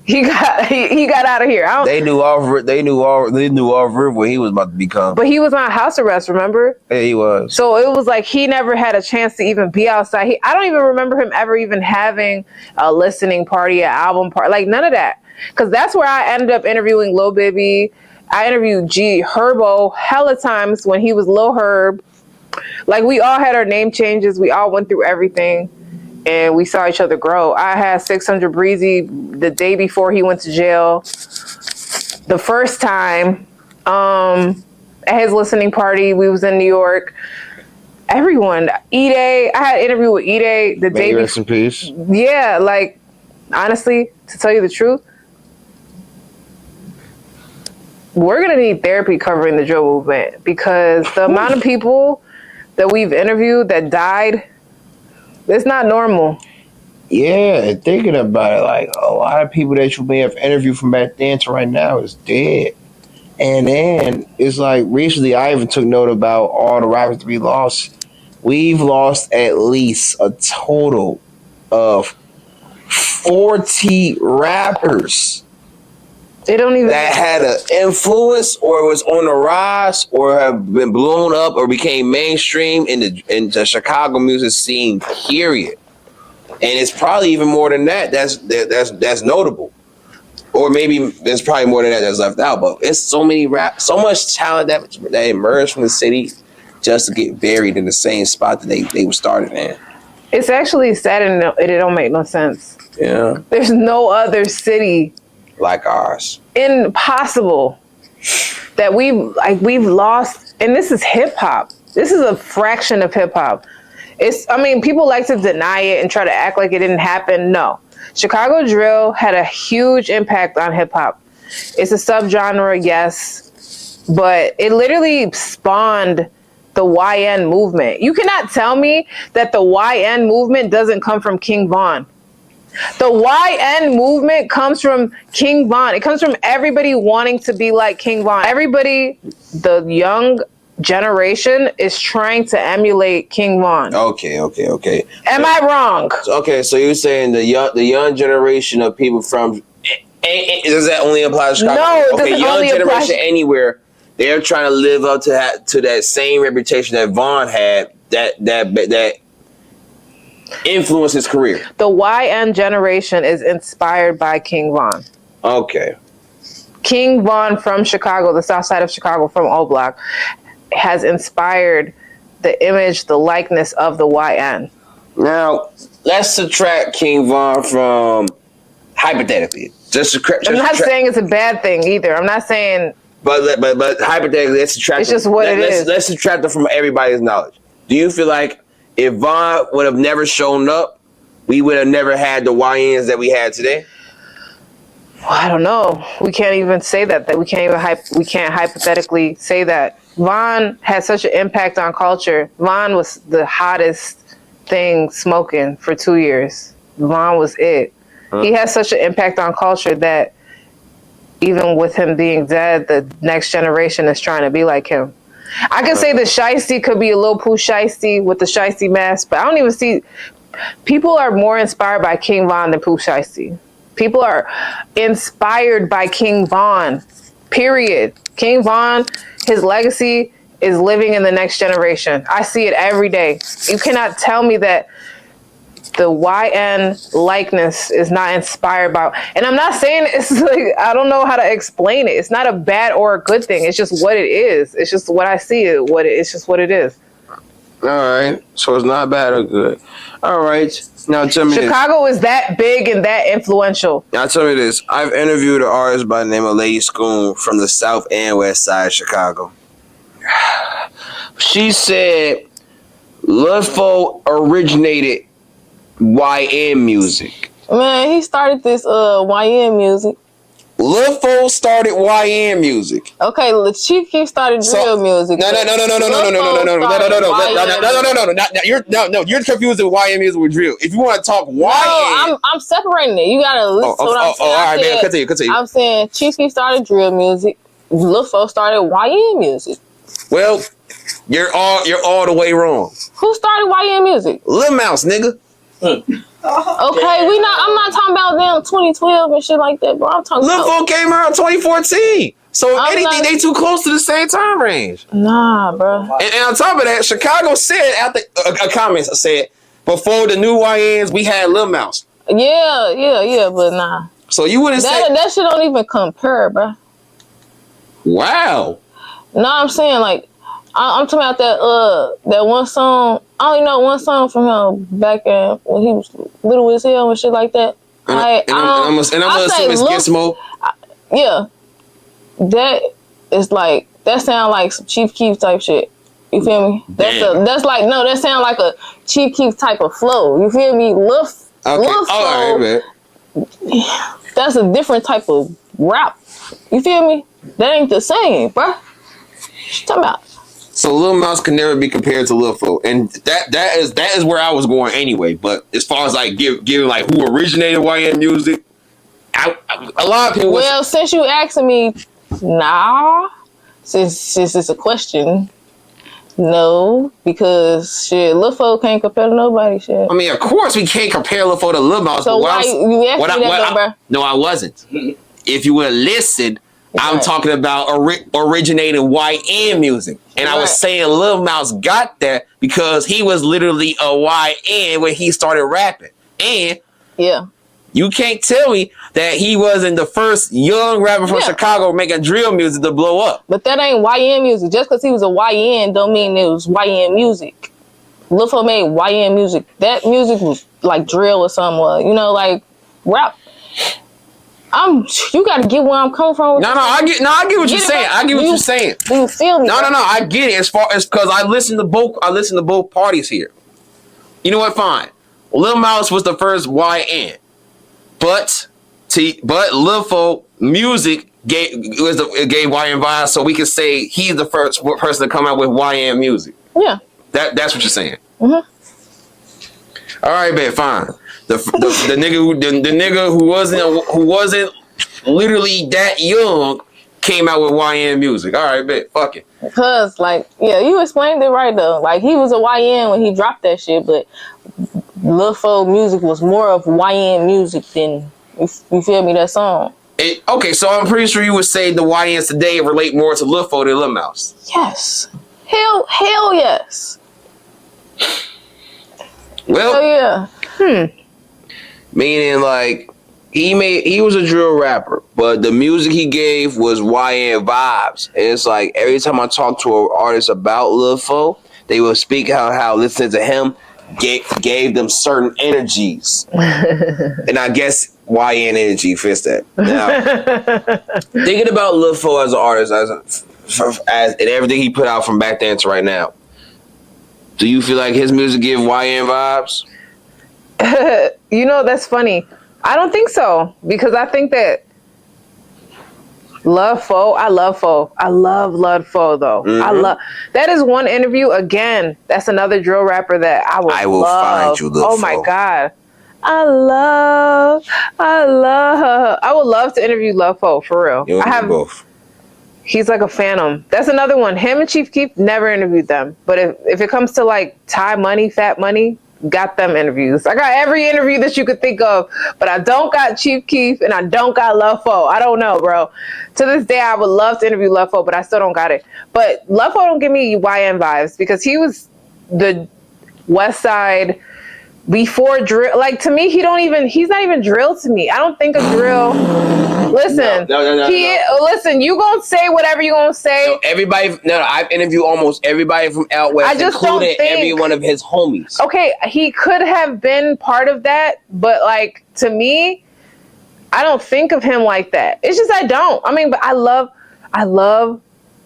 He got out of here. They knew off rip what he was about to become. But he was on house arrest, remember? Yeah, he was. So it was like he never had a chance to even be outside. I don't even remember him ever even having a listening party, an album party, like none of that. Because that's where I ended up interviewing Lil Baby. I interviewed G Herbo hella times when he was Lil Herb. Like we all had our name changes. We all went through everything. And we saw each other grow. I had 600 Breezy the day before he went to jail. The first time at his listening party, we was in New York. Everyone, Ide, I had an interview with Ide the day before. Rest in peace. Yeah, like honestly, to tell you the truth, we're gonna need therapy covering the drill movement because the amount of people that we've interviewed that died. It's not normal. Yeah, thinking about it, like a lot of people that you may have interviewed from back then to right now is dead. And then it's like recently I even took note about all the rappers that we lost. We've lost at least a total of 40 rappers. They don't even that had an influence or was on the rise or have been blown up or became mainstream in the Chicago music scene, period. And it's probably even more than that. That's notable. Or maybe there's probably more than that that's left out. But it's so much talent that emerged from the city just to get buried in the same spot that they were started in. It's actually sad and it don't make no sense. Yeah. There's no other city like ours. Impossible that we've lost, and this is hip hop. This is a fraction of hip hop. People like to deny it and try to act like it didn't happen. No. Chicago drill had a huge impact on hip hop. It's a subgenre, yes, but it literally spawned the YN movement. You cannot tell me that the YN movement doesn't come from King Von. The YN movement comes from King Von. It comes from everybody wanting to be like King Von. Everybody, the young generation is trying to emulate King Von. Okay. Am I wrong? Okay, so you're saying the young generation of people from... Does that only apply to Chicago? No, okay, young generation anywhere, they're trying to live up to that same reputation that Von had, that influenced his career. The YN generation is inspired by King Von. Okay. King Von from Chicago, the south side of Chicago, from O Block, has inspired the image, the likeness of the YN. Now, let's subtract King Von from, hypothetically. I'm not saying it's a bad thing either. I'm not saying... But hypothetically, let's subtract... It's just what it is. Let's subtract it from everybody's knowledge. Do you feel like if Von would have never shown up, we would have never had the YNs that we had today? Well, I don't know. We can't even say that. We can't hypothetically say that. Von had such an impact on culture. Von was the hottest thing smoking for 2 years. Von was it. He has such an impact on culture that even with him being dead, the next generation is trying to be like him. I can say the Shiesty could be a little Pooh Shiesty with the Shiesty mask, but I don't even see... People are more inspired by King Von than Pooh Shiesty. People are inspired by King Von, period. King Von, his legacy is living in the next generation. I see it every day. You cannot tell me that the YN likeness is not inspired by... And I'm not saying it's like... I don't know how to explain it. It's not a bad or a good thing. It's just what it is. It's just what I see. It's just what it is. All right. So it's not bad or good. All right. Now tell me Chicago is that big and that influential. Now tell me this. I've interviewed an artist by the name of Lady Schoon from the South and West Side of Chicago. She said Lil originated YN music. Man, he started this YN music. Lil Fo started YN music. Okay, the Chief Keef started drill music. No. You're confusing YN music with drill. If you want to talk YN, no, I'm separating it. You gotta listen to what I'm saying. All right, man, continue. I'm saying Chief Keef started drill music. Lil Fo started YN music. Well, you're all the way wrong. Who started YN music? Lil Mouse, nigga. Okay, I'm not talking about them 2012 and shit like that, bro. I'm talking Lil Fo came out in 2014. So if anything, they too close to the same time range. Nah, bro. And on top of that, Chicago said after a comment said before the new YNs we had Lil Mouse. Yeah, but nah. So you wouldn't say that shit don't even compare, bro. Wow. No, I'm saying like I'm talking about that one song. I only know one song from him back in when he was little as hell and shit like that. I'm gonna assume it's Gizmo. Yeah, that is like that sound like some Chief Keef type shit. You feel me? That sound like a Chief Keef type of flow. You feel me? Lil Fo, that's a different type of rap. You feel me? That ain't the same, bro. What you talking about? So Lil Mouse can never be compared to Lil Fo, and that is where I was going anyway. But as far as like giving like who originated YN music, a lot of people. Well, since you asking me, nah. Since it's a question, no, because shit, Lil Fo can't compare to nobody. Shit. I mean, of course we can't compare Lil Fo to Lil Mouse. So why you asked me that, bro? No, I wasn't. If you would have listened. I'm talking about originating YN music. And I was saying Lil Mouse got that because he was literally a YN when he started rapping. And you can't tell me that he wasn't the first young rapper from Chicago making drill music to blow up. But that ain't YN music. Just because he was a YN don't mean it was YN music. Lil Fo made YN music. That music was like drill or something. You know, like rap. You gotta get where I'm coming from. I get what you're saying. I get what you're saying. Do you feel me? No, I get it as far as because I listen to both parties here. You know what? Fine. Lil Mouse was the first YN, but Lil Fo music gave YN vibes, so we can say he's the first person to come out with YN music. Yeah. That's what you're saying. Mm-hmm. All right, man, fine. The nigga who wasn't literally that young came out with YN music. All right, bet. Fuck it. Because you explained it right though. Like he was a YN when he dropped that shit, but Lil Fo music was more of YN music than you feel me, that song. Okay, so I'm pretty sure you would say the YNs today relate more to Lil Fo than Lil Mouse. Yes. Hell yes. Well, yeah. Meaning like he was a drill rapper, but the music he gave was YN vibes. And it's like every time I talk to an artist about Lil Fo, they will speak how listening to him gave them certain energies. And I guess YN energy fits that. Now, thinking about Lil Fo as an artist, as and everything he put out from back then to right now, do you feel like his music give YN vibes? You know, that's funny. I don't think so, because I think that I love Fo. I love Fo though. Mm-hmm. That is one interview again. That's another drill rapper that I will find you. Lil Fo. My God. I would love to interview Lil Fo for real. I have both. He's like a phantom. That's another one. Him and Chief Keef, never interviewed them. But if it comes to like Ty Money, Fat Money, got them interviews. I got every interview that you could think of, but I don't got Chief Keef and I don't got Lil Fo. I don't know, bro. To this day, I would love to interview Lil Fo, but I still don't got it. But Lil Fo don't give me YN vibes because he was the West Side before drill. Like to me, he's not even drill to me. I don't think of drill. Listen, listen, you gonna say whatever you gonna say. I've interviewed almost everybody from out west, including every one of his homies. Okay, he could have been part of that, but like to me, I don't think of him like that. It's just I don't. I mean, but I love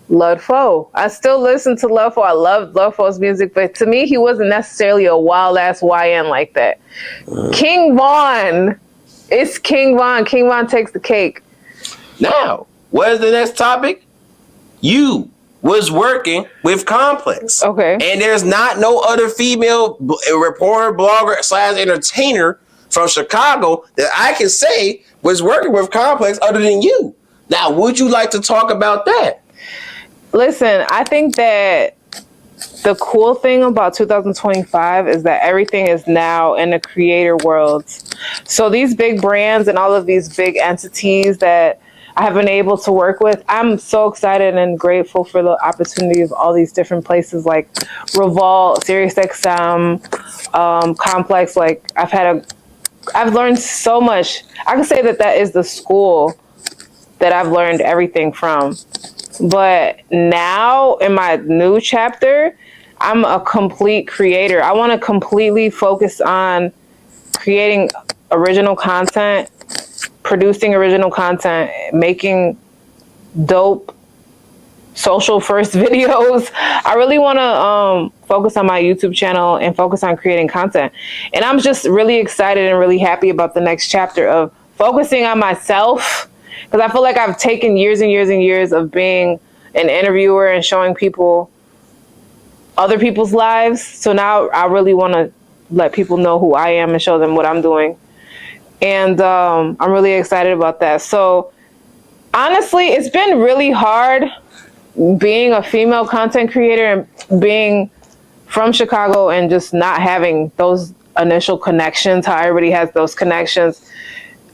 Lil Fo. I still listen to Lil Fo. I love Lil Fo's music, but to me, he wasn't necessarily a wild ass YN like that. King Von. It's King Von. King Von takes the cake. Now, what is the next topic? You was working with Complex. Okay. And there's not no other female reporter, blogger, / entertainer from Chicago that I can say was working with Complex other than you. Now, would you like to talk about that? Listen, I think that the cool thing about 2025 is that everything is now in the creator world. So these big brands and all of these big entities that I have been able to work with, I'm so excited and grateful for the opportunity of all these different places like Revolt, SiriusXM, Complex. Like I've learned so much. I can say that is the school that I've learned everything from. But now in my new chapter, I'm a complete creator. I want to completely focus on creating original content, producing original content, making dope social first videos. I really want to focus on my YouTube channel and focus on creating content. And I'm just really excited and really happy about the next chapter of focusing on myself, because I feel like I've taken years and years and years of being an interviewer and showing people other people's lives. So now I really want to let people know who I am and show them what I'm doing. And I'm really excited about that. So honestly, it's been really hard being a female content creator and being from Chicago and just not having those initial connections, how everybody has those connections.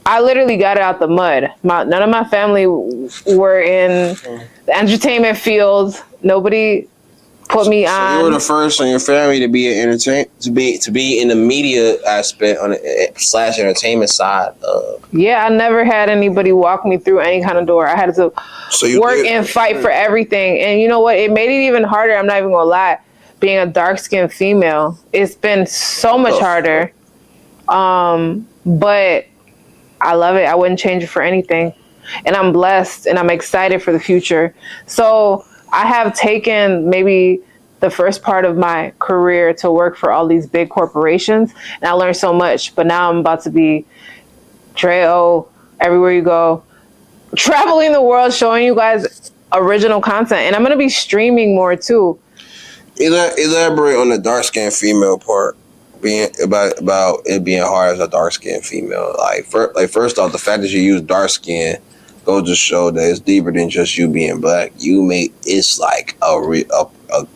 I literally got it out the mud. None of my family were in the entertainment field. Nobody put me on. You were the first in your family to be an to be in the media aspect on the / entertainment side of. Yeah, I never had anybody walk me through any kind of door. I had to work and fight for everything. And you know what? It made it even harder. I'm not even gonna lie. Being a dark-skinned female, it's been so much harder. But I love it. I wouldn't change it for anything. And I'm blessed and I'm excited for the future. So I have taken maybe the first part of my career to work for all these big corporations, and I learned so much. But now I'm about to be Drea everywhere you go, traveling the world, showing you guys original content. And I'm going to be streaming more too. Elaborate on the dark-skinned female part. Being about it being hard as a dark-skinned female. First off, the fact that you use dark skin goes to show that it's deeper than just you being black. It's like a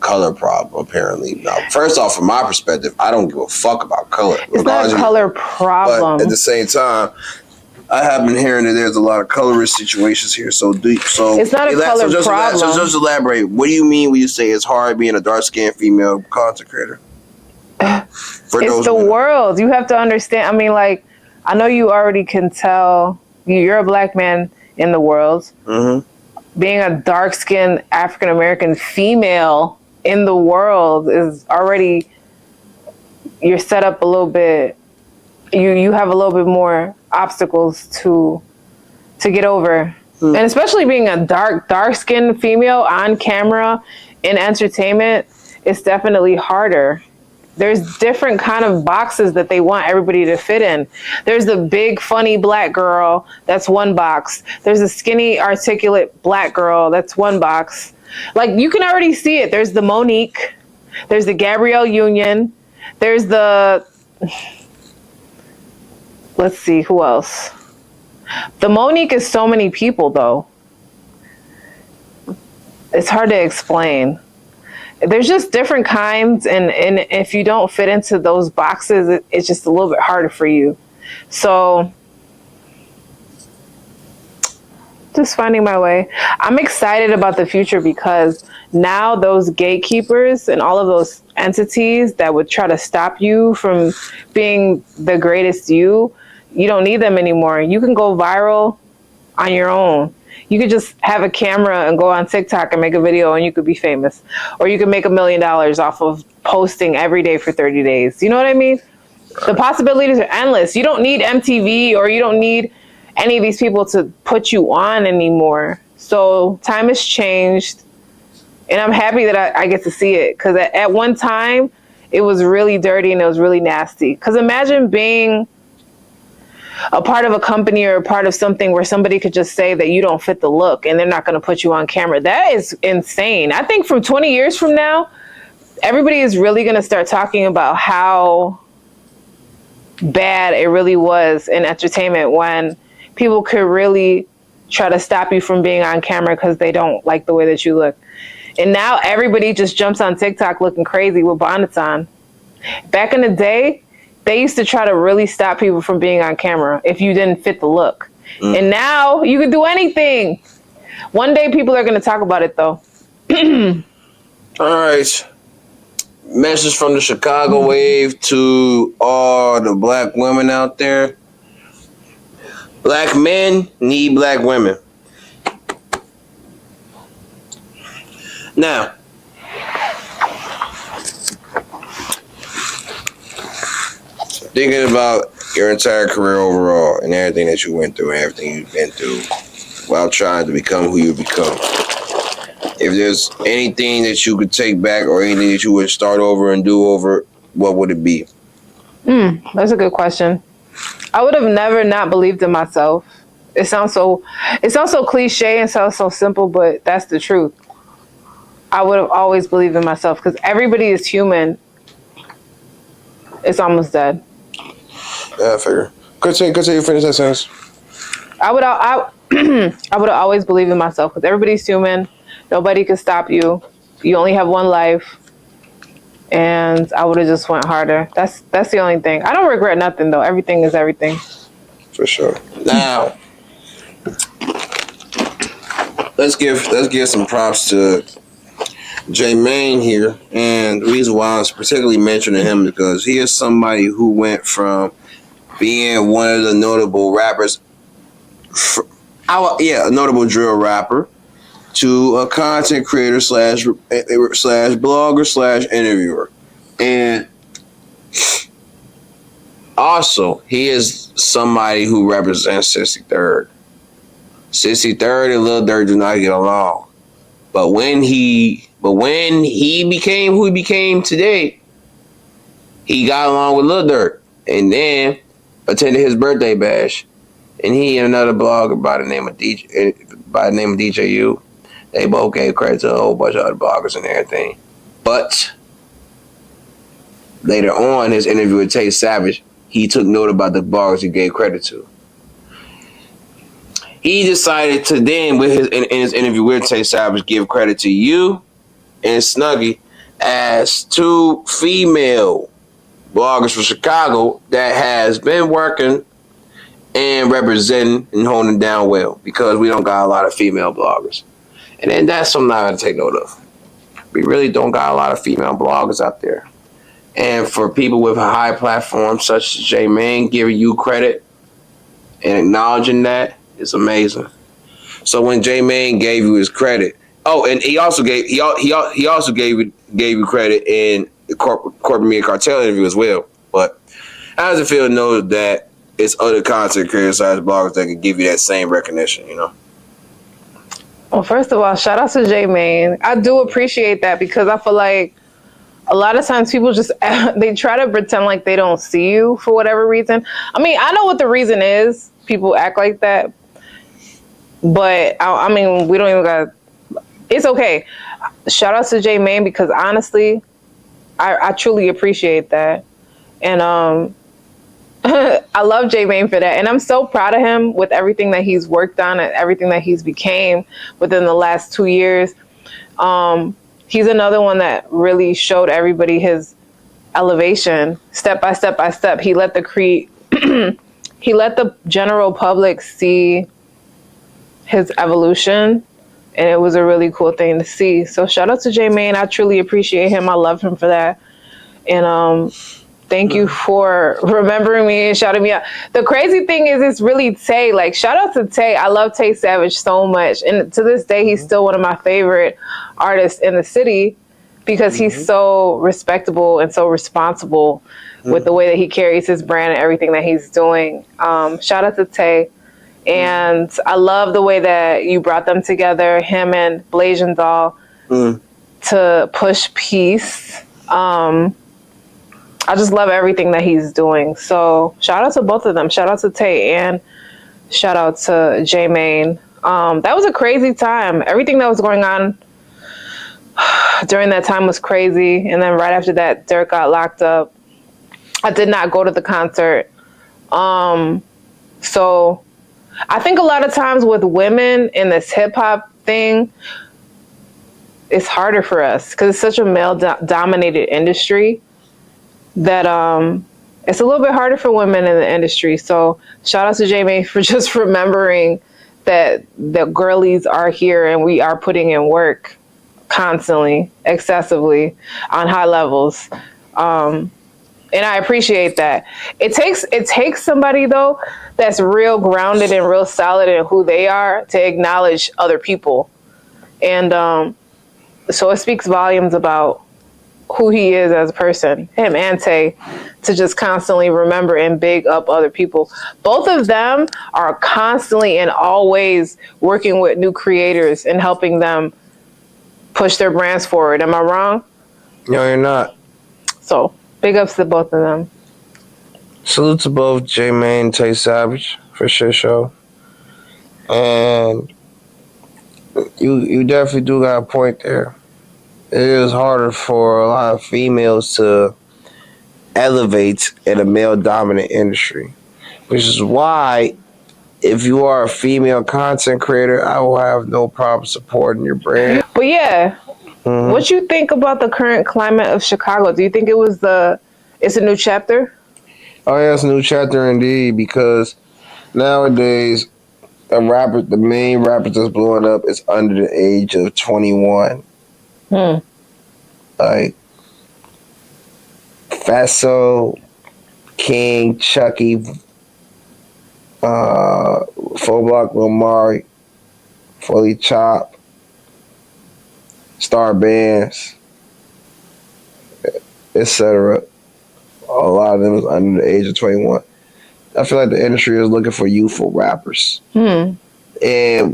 color problem apparently. Now, first off, from my perspective, I don't give a fuck about color. It's not a color problem. But at the same time, I have been hearing that there's a lot of colorist situations here. So it's not a color problem. So just elaborate. What do you mean when you say it's hard being a dark-skinned female content creator? It's the world. You have to understand. I mean, like, I know you already can tell you're a black man in the world. Mm-hmm. Being a dark-skinned African-American female in the world is already, you're set up a little bit. You have a little bit more obstacles to get over. Mm. And especially being a dark-skinned female on camera in entertainment, it's definitely harder. There's different kind of boxes that they want everybody to fit in. There's the big, funny black girl. That's one box. There's a skinny, articulate black girl. That's one box. Like, you can already see it. There's the Monique. There's the Gabrielle Union. There's the... Let's see, who else? The Monique is so many people, though. It's hard to explain. There's just different kinds, and if you don't fit into those boxes, it's just a little bit harder for you. So just finding my way. I'm excited about the future because now those gatekeepers and all of those entities that would try to stop you from being the greatest you don't need them anymore. You can go viral on your own. You could just have a camera and go on TikTok and make a video and you could be famous. Or you could make $1 million off of posting every day for 30 days. You know what I mean? The possibilities are endless. You don't need MTV or you don't need any of these people to put you on anymore. So time has changed. And I'm happy that I get to see it. Because at one time, it was really dirty and it was really nasty. Because imagine being a part of a company or a part of something where somebody could just say that you don't fit the look and they're not going to put you on camera. That is insane. I think from 20 years from now, everybody is really going to start talking about how bad it really was in entertainment when people could really try to stop you from being on camera because they don't like the way that you look. And now everybody just jumps on TikTok looking crazy with bonnets on. Back in the day, they used to try to really stop people from being on camera if you didn't fit the look. And now you can do anything. One day people are going to talk about it, though. All right. Message from the Chicago wave to all the black women out there. Black men need black women. Now, thinking about your entire career overall and everything that you went through and everything you've been through while trying to become who you become. If there's anything that you could take back or anything that you would start over and do over, what would it be? That's a good question. I would have never not believed in myself. It sounds so cliche and sounds so simple, but that's the truth. I would have always believed in myself because everybody is human. It's almost dead. Yeah, I figure. Continue, finish that sentence. I would have always believed in myself because everybody's human. Nobody can stop you. You only have one life. And I would have just went harder. That's the only thing. I don't regret nothing though. Everything is everything. For sure. Now, let's give some props to J-Mane here. And the reason why I was particularly mentioning him because he is somebody who went from being one of the notable rappers, a notable drill rapper, to a content creator slash blogger slash interviewer. And also, he is somebody who represents 63rd. 63rd and Lil Durk do not get along. But when he became who he became today, he got along with Lil Durk. And then attended his birthday bash. And he and another blogger by the name of DJU. They both gave credit to a whole bunch of other bloggers and everything. But later on, his interview with Tay Savage, he took note about the bloggers he gave credit to. He decided to then, in his interview with Tay Savage, give credit to you and Snuggie as two female bloggers from Chicago that has been working and representing and holding down well because we don't got a lot of female bloggers. And then that's something I got to take note of. We really don't got a lot of female bloggers out there. And for people with a high platform such as J-Mane giving you credit and acknowledging that, it's amazing. So when J-Mane gave you his credit, and he also gave you credit in the corporate media cartel interview as well. But how does it feel to know that it's other content creators, bloggers that can give you that same recognition, you know? Well, first of all, shout out to J-Mane. I do appreciate that because I feel like a lot of times people just, they try to pretend like they don't see you for whatever reason. I mean, I know what the reason is. People act like that. But, I mean, we don't even got, it's okay. Shout out to J-Mane because honestly, I truly appreciate that. And I love J-Mane for that. And I'm so proud of him with everything that he's worked on and everything that he's became within the last 2 years. He's another one that really showed everybody his elevation step by step by step. He let he let the general public see his evolution. And it was a really cool thing to see. So shout out to J-Mane. I truly appreciate him. I love him for that. And thank you for remembering me and shouting me out. The crazy thing is it's really Tay. Like, shout out to Tay. I love Tay Savage so much. And to this day, he's still one of my favorite artists in the city because he's so respectable and so responsible with the way that he carries his brand and everything that he's doing. Shout out to Tay. And I love the way that you brought them together, him and Blasian Doll, to push peace. I just love everything that he's doing. So shout out to both of them. Shout out to Tay and shout out to J Main. That was a crazy time. Everything that was going on during that time was crazy. And then right after that, Derek got locked up. I did not go to the concert. So I think a lot of times with women in this hip hop thing, it's harder for us because it's such a male dominated industry that it's a little bit harder for women in the industry. So shout out to Jamie for just remembering that the girlies are here and we are putting in work constantly, excessively, on high levels. And I appreciate that. It takes somebody though that's real grounded and real solid in who they are to acknowledge other people. And so it speaks volumes about who he is as a person, him and Tay, to just constantly remember and big up other people. Both of them are constantly and always working with new creators and helping them push their brands forward. Am I wrong? No, you're not. So big ups to both of them. Salute to both J Main and Tay Savage for shit show. And you definitely do got a point there. It is harder for a lot of females to elevate in a male dominant industry, which is why if you are a female content creator, I will have no problem supporting your brand. But yeah, what you think about the current climate of Chicago? Do you think it's a new chapter? Oh yeah, it's a new chapter indeed, because nowadays the main rapper that's blowing up is under the age of 21. Like Fatso, King, Chucky, Full Block, Lil Mari, Fully Chop, Star Bands, etc. A lot of them is under the age of 21. I feel like the industry is looking for youthful rappers. And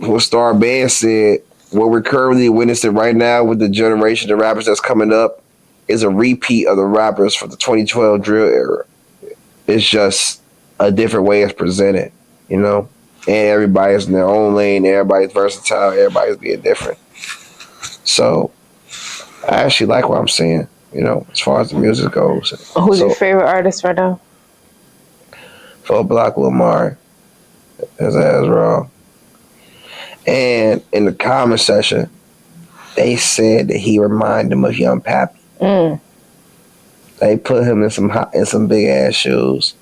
what Star Band said, what we're currently witnessing right now with the generation of rappers that's coming up is a repeat of the rappers from the 2012 drill era. It's just a different way it's presented, you know? And everybody's in their own lane, everybody's versatile, everybody's being different. So I actually like what I'm seeing, you know, as far as the music goes. Who's your favorite artist right now? Full Block, Lil Mari, his ass raw. And in the comment section, they said that he reminded them of Young Pappy. They put him in some big ass shoes,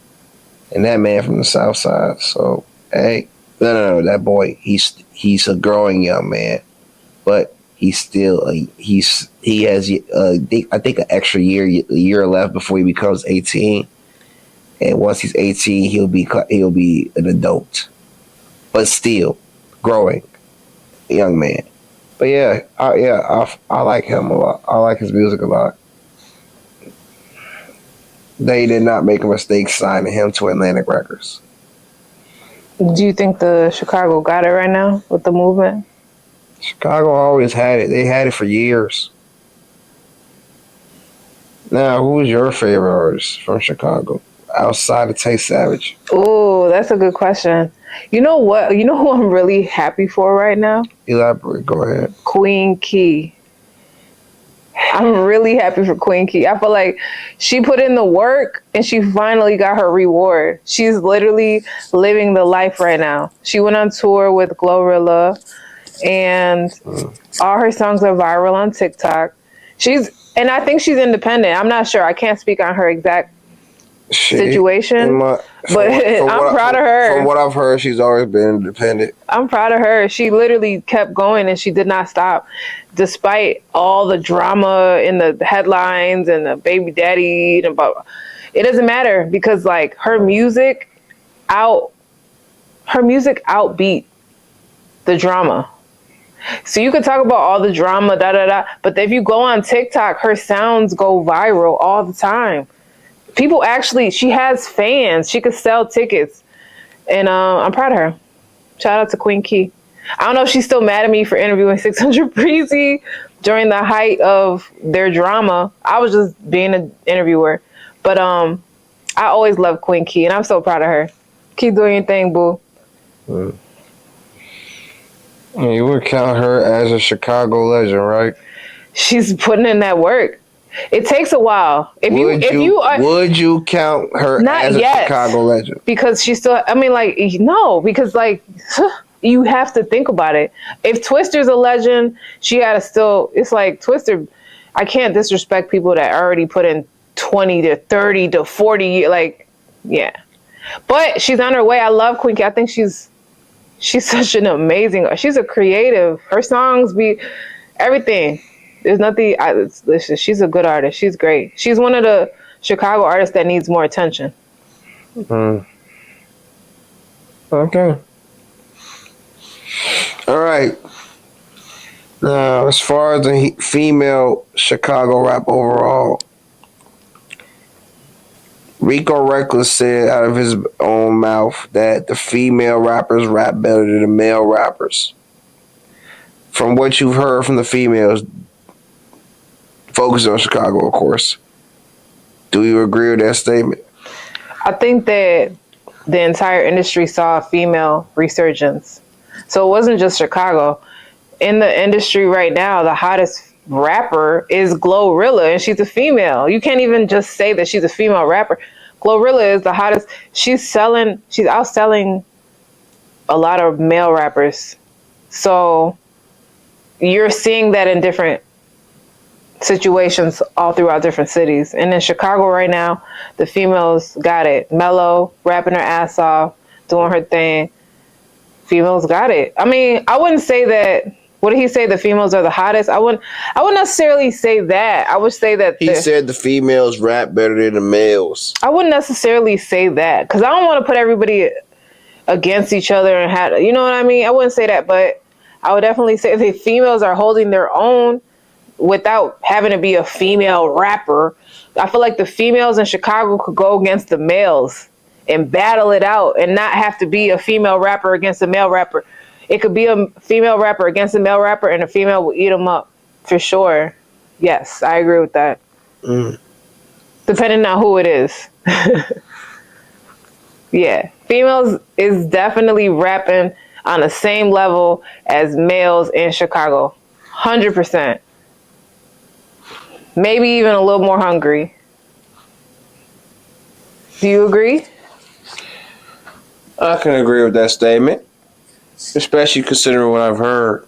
and that man from the South Side. So hey, no, that boy, he's a growing young man, but he's still he has I think an extra year left before he becomes 18. And once he's 18, he'll be an adult, but still growing young man. But yeah, I like him a lot. I like his music a lot. They did not make a mistake signing him to Atlantic Records. Do you think the Chicago got it right now with the movement? Chicago always had it. They had it for years. Now, who's your favorite artist from Chicago outside of Tay Savage? Oh, that's a good question. You know what? You know who I'm really happy for right now? Elaborate. Go ahead. Queen Key. I'm really happy for Queen Key. I feel like she put in the work and she finally got her reward. She's literally living the life right now. She went on tour with GloRilla and all her songs are viral on TikTok. And I think she's independent. I'm not sure. I can't speak on her exact situation, but I'm proud of her. From what I've heard, she's always been independent. I'm proud of her. She literally kept going and she did not stop, despite all the drama in the headlines and the baby daddy. It doesn't matter because like her music outbeat the drama. So you could talk about all the drama, but if you go on TikTok, her sounds go viral all the time. People she has fans. She could sell tickets. And I'm proud of her. Shout out to Queen Key. I don't know if she's still mad at me for interviewing 600 Breezy during the height of their drama. I was just being an interviewer. But I always love Queen Key, and I'm so proud of her. Keep doing your thing, boo. You would count her as a Chicago legend, right? She's putting in that work. It takes a while. Would you count her not as a yet, Chicago legend? because she's still. I mean, like, no, because like you have to think about it. If Twister's a legend, she gotta still. It's like Twister. I can't disrespect people that already put in 20 to 30 to 40 years. Like, yeah, but she's on her way. I love Queen Key. I think she's such an amazing. She's a creative. Her songs be everything. There's nothing. Listen, she's a good artist. She's great. She's one of the Chicago artists that needs more attention. Okay. All right. Now, as far as the female Chicago rap overall, Rico Reckless said out of his own mouth that the female rappers rap better than the male rappers. From what you've heard from the females, focus on Chicago, of course. Do you agree with that statement? I think that the entire industry saw a female resurgence. So it wasn't just Chicago. In the industry right now, the hottest rapper is GloRilla, and she's a female. You can't even just say that she's a female rapper. GloRilla is the hottest. She's outselling a lot of male rappers. So you're seeing that in different situations all throughout different cities. And in Chicago right now, the females got it. Mello, rapping her ass off, doing her thing. Females got it. I mean, I wouldn't say that. What did he say? The females are the hottest? I wouldn't necessarily say that. I would say that he said the females rap better than the males. I wouldn't necessarily say that, because I don't want to put everybody against each other and have, you know what I mean? I wouldn't say that, but I would definitely say the females are holding their own without having to be a female rapper. I feel like the females in Chicago could go against the males and battle it out and not have to be a female rapper against a male rapper. It could be a female rapper against a male rapper, and a female will eat them up for sure. Yes, I agree with that. Depending on who it is. Yeah, females is definitely rapping on the same level as males in Chicago. 100%. Maybe even a little more hungry. Do you agree? I can agree with that statement, especially considering what I've heard.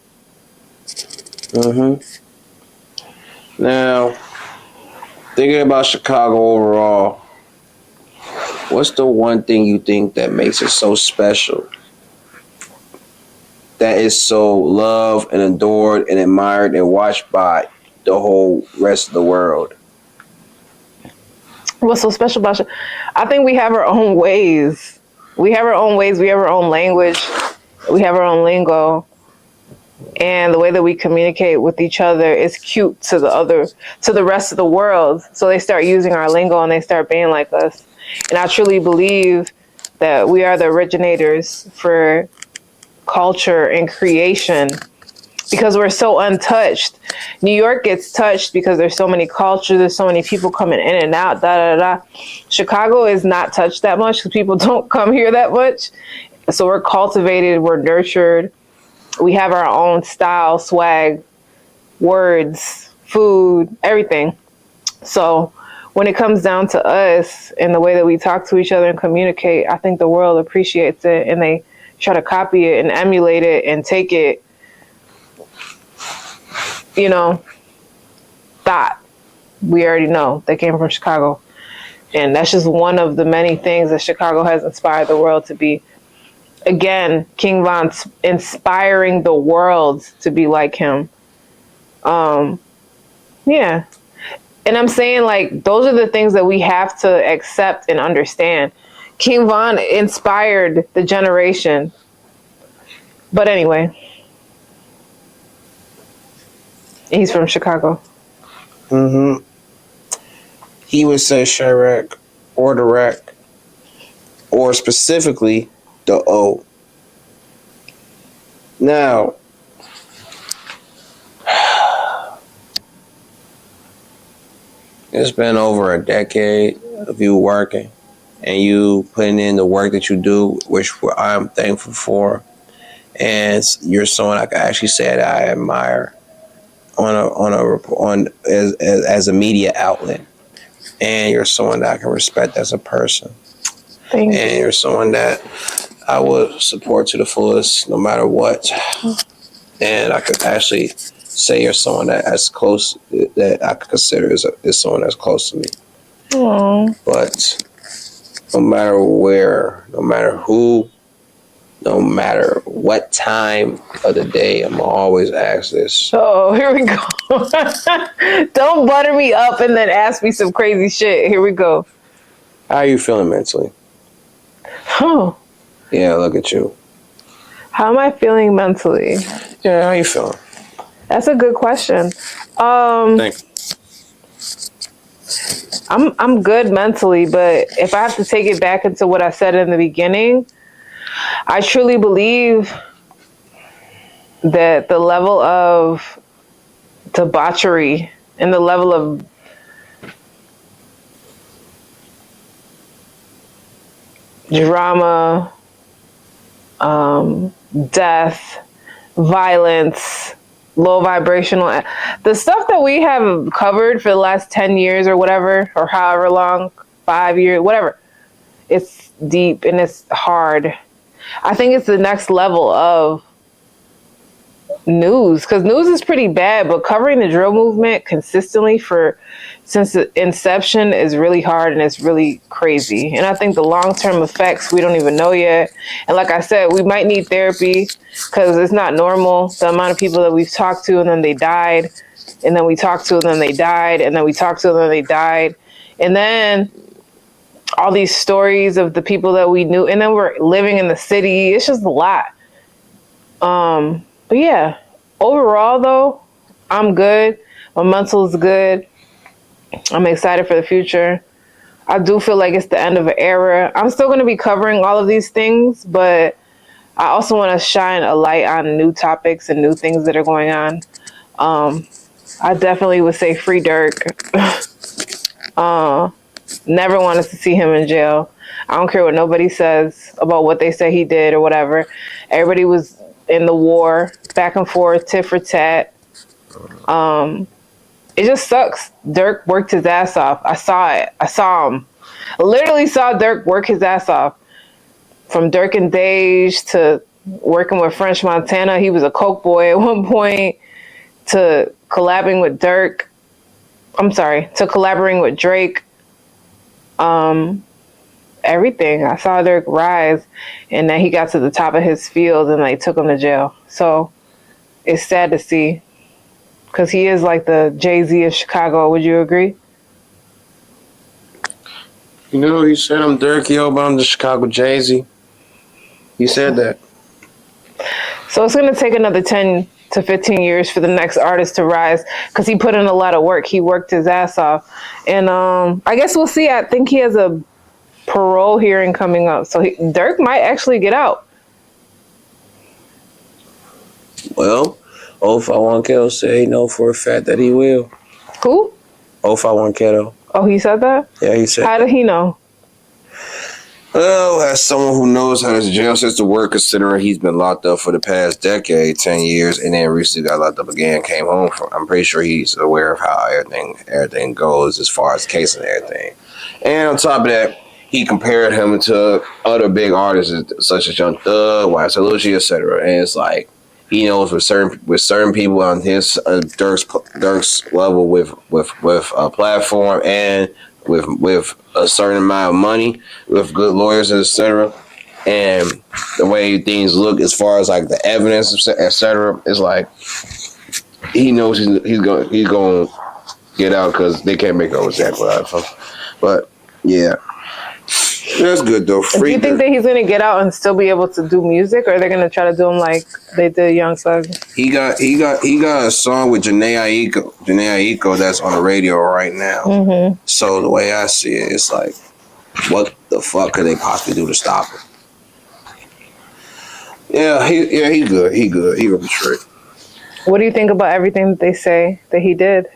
Now, thinking about Chicago overall, what's the one thing you think that makes it so special? That is so loved and adored and admired and watched by the whole rest of the world? What's so special about it? I think we have our own ways. We have our own ways. We have our own language. We have our own lingo. And the way that we communicate with each other is cute to the rest of the world. So they start using our lingo and they start being like us. And I truly believe that we are the originators for culture and creation, because we're so untouched. New York gets touched because there's so many cultures, there's so many people coming in and out, Chicago is not touched that much because people don't come here that much. So we're cultivated, we're nurtured. We have our own style, swag, words, food, everything. So when it comes down to us and the way that we talk to each other and communicate, I think the world appreciates it, and they try to copy it and emulate it and take it, thought. We already know they came from Chicago. And that's just one of the many things that Chicago has inspired the world to be. Again, King Von's inspiring the world to be like him. Yeah. And I'm saying, like, those are the things that we have to accept and understand. King Von inspired the generation. But anyway, he's from Chicago. He would say Chirac or the Rack, or specifically the O. Now, it's been over a decade. of you working and you putting in the work that you do, which I'm thankful for. And you're someone I can actually say that I admire on as a media outlet. And you're someone that I can respect as a person. Thank And you. you're someone that I would support to the fullest, no matter what. And I could actually say you're someone that's close, that I could consider is someone that's close to me. Aww. But no matter where, no matter who, no matter what time of the day, I'm always ask this. Oh, here we go. Don't butter me up and then ask me some crazy shit. Here we go. How are you feeling mentally? Oh, Yeah, look at you. how am I feeling mentally? Yeah, how you feeling? That's a good question. Thanks. I'm good mentally, but if I have to take it back into what I said in the beginning, I truly believe that the level of debauchery and the level of drama, death, violence, low vibrational, the stuff that we have covered for the last 10 years or whatever, or however long, 5 years, whatever, it's deep and it's hard. I think it's the next level of news, because news is pretty bad, but covering the drill movement consistently since the inception is really hard and it's really crazy. And I think the long-term effects we don't even know yet. And like I said, we might need therapy because it's not normal, the amount of people that we've talked to and then they died, and then we talked to and then they died, and then we talked to and then they died, and then all these stories of the people that we knew, and then we're living in the city. It's just a lot. But yeah, overall though, I'm good. My mental is good. I'm excited for the future. I do feel like it's the end of an era. I'm still going to be covering all of these things, but I also want to shine a light on new topics and new things that are going on. I definitely would say free Dirk. Never wanted to see him in jail. I don't care what nobody says about what they say he did or whatever. Everybody was in the war, back and forth, tit for tat. It just sucks. Dirk worked his ass off. I saw it. I saw him. I literally saw Dirk work his ass off. From Dirk and Dage to working with French Montana. He was a coke boy at one point, to collabing with Dirk. To collaborating with Drake. Everything. I saw Dirk rise, and then he got to the top of his field and they took him to jail. So it's sad to see, because he is like the Jay-Z of Chicago. Would you agree? You know, he said I'm Dirk, yo, but I'm the Chicago Jay-Z. He said that. So it's going to take another 10 to 15 years for the next artist to rise, because he put in a lot of work. He worked his ass off. And I guess we'll see. I think he has a parole hearing coming up. So Dirk might actually get out. Well, 051 Keto said he know for a fact that he will. Who? 051 Keto. Oh, he said that? Yeah, he said How did he know? Well, as someone who knows how this jail system works, considering he's been locked up for the past decade, 10 years, and then recently got locked up again, came home from, I'm pretty sure he's aware of how everything goes as far as case and everything. And on top of that, he compared him to other big artists such as Young Thug, YSL, etc. And it's like, he knows with certain people on his Dirk's level with a platform and with a certain amount of money, with good lawyers, etc. And the way things look as far as like the evidence, etc. It's like he knows he's going to get out because they can't make no example out of him. But yeah. That's good though. Do you think that he's gonna get out and still be able to do music, or they're gonna try to do him like they did Young Thug? He got a song with Janae Aiko that's on the radio right now. Mm-hmm. So the way I see it, it's like, what the fuck could they possibly do to stop him? Yeah, he's good. He gonna be straight. What do you think about everything that they say that he did?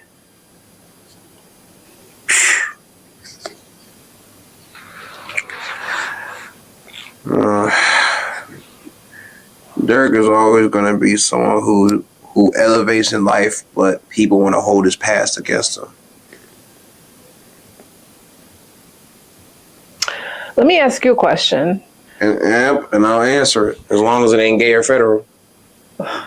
Uh, Dirk is always going to be someone who elevates in life, but people want to hold his past against him. Let me ask you a question. And I'll answer it as long as it ain't gay or federal.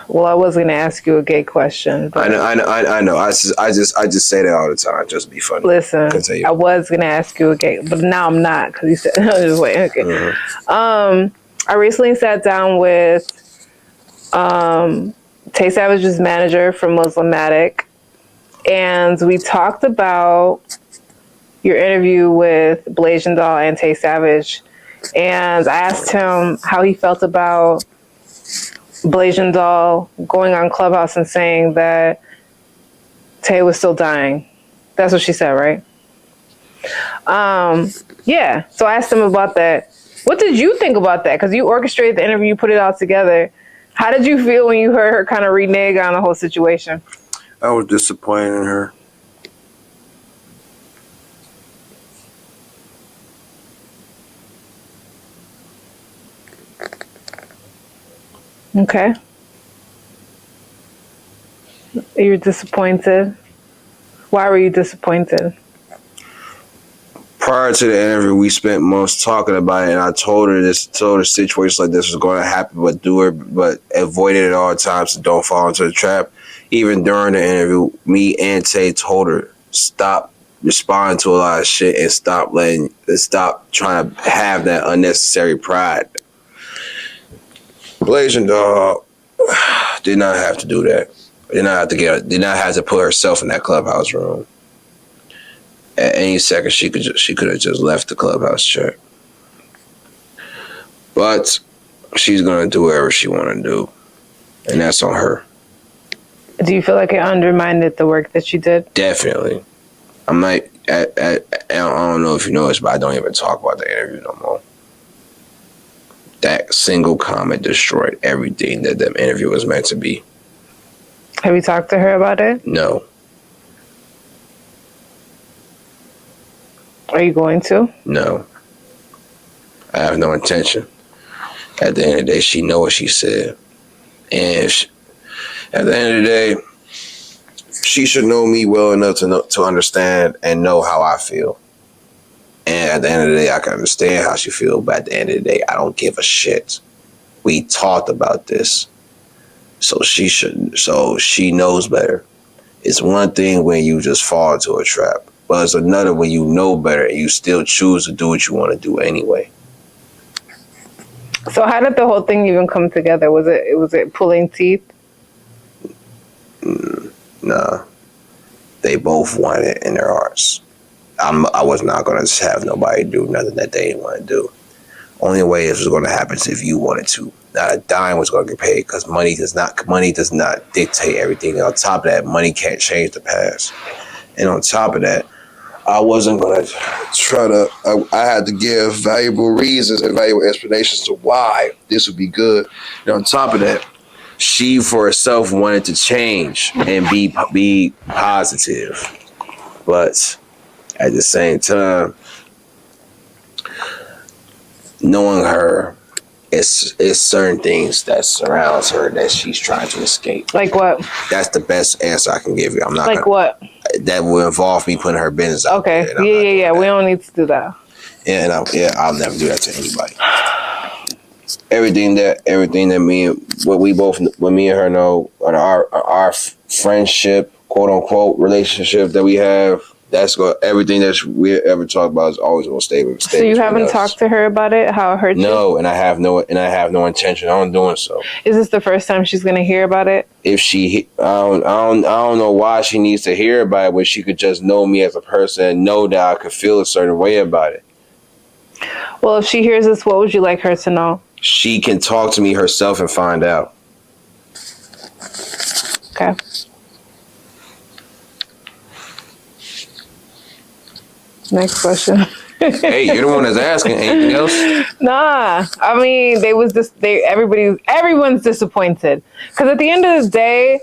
Well, I was going to ask you a gay question. But I know. I just say that all the time just to be funny. listen, Continue. I was going to ask you a gay, but now I'm not because you said, just wait, okay. Mm-hmm. I recently sat down with Tay Savage's manager from Muslimatic, and we talked about your interview with Blazing Doll and Tay Savage, and I asked him how he felt about Blazing Doll going on Clubhouse and saying that Tay was still dying. That's what she said, right? Yeah. So I asked him about that. What did you think about that? Because you orchestrated the interview, you put it all together. How did you feel when you heard her kind of renege on the whole situation? I was disappointed in her. Okay. You were disappointed. Why were you disappointed? Prior to the interview, we spent months talking about it, and I told her situations like this was going to happen, but avoid it at all times and don't fall into the trap. Even during the interview, me and Tay told her, stop responding to a lot of shit and stop trying to have that unnecessary pride. Blazing Dog did not have to do that. Did not have to put herself in that clubhouse room. At any second, she could have just left the clubhouse chat. But she's gonna do whatever she want to do, and that's on her. Do you feel like it undermined the work that you did? Definitely. I'm like, I don't know if you noticed, but I don't even talk about the interview no more. That single comment destroyed everything that interview was meant to be. Have you talked to her about it? No. Are you going to? No. I have no intention. At the end of the day, she know what she said. And at the end of the day, she should know me well enough to understand and know how I feel. And at the end of the day, I can understand how she feels, but at the end of the day, I don't give a shit. We talked about this. So she knows better. It's one thing when you just fall into a trap, but it's another when you know better and you still choose to do what you want to do anyway. So how did the whole thing even come together? Was it pulling teeth? Nah. They both wanted it in their hearts. I was not going to have nobody do nothing that they didn't want to do. Only way this was going to happen is if you wanted to. Not a dime was going to get paid because money does not dictate everything. And on top of that, money can't change the past. And on top of that, I wasn't going to I had to give valuable reasons and valuable explanations to why this would be good. And on top of that, she for herself wanted to change and be positive. But at the same time, knowing her, it's certain things that surrounds her that she's trying to escape. Like what? That's the best answer I can give you. I'm not like what? That will involve me putting her business out okay. there. Yeah. We don't need to do that. Yeah, I'll never do that to anybody. Everything that me and her know, or our friendship, quote unquote, relationship that we have. That's everything that we ever talk about is always going to stay. So you haven't talked to her about it? How it hurt you? No, and I have no intention on doing so. Is this the first time she's going to hear about it? If I don't know why she needs to hear about it when she could just know me as a person and know that I could feel a certain way about it. Well, if she hears this, what would you like her to know? She can talk to me herself and find out. Okay. Next question. Hey, you're the one that's asking. Anything else? Nah, I mean, everyone's disappointed because at the end of the day,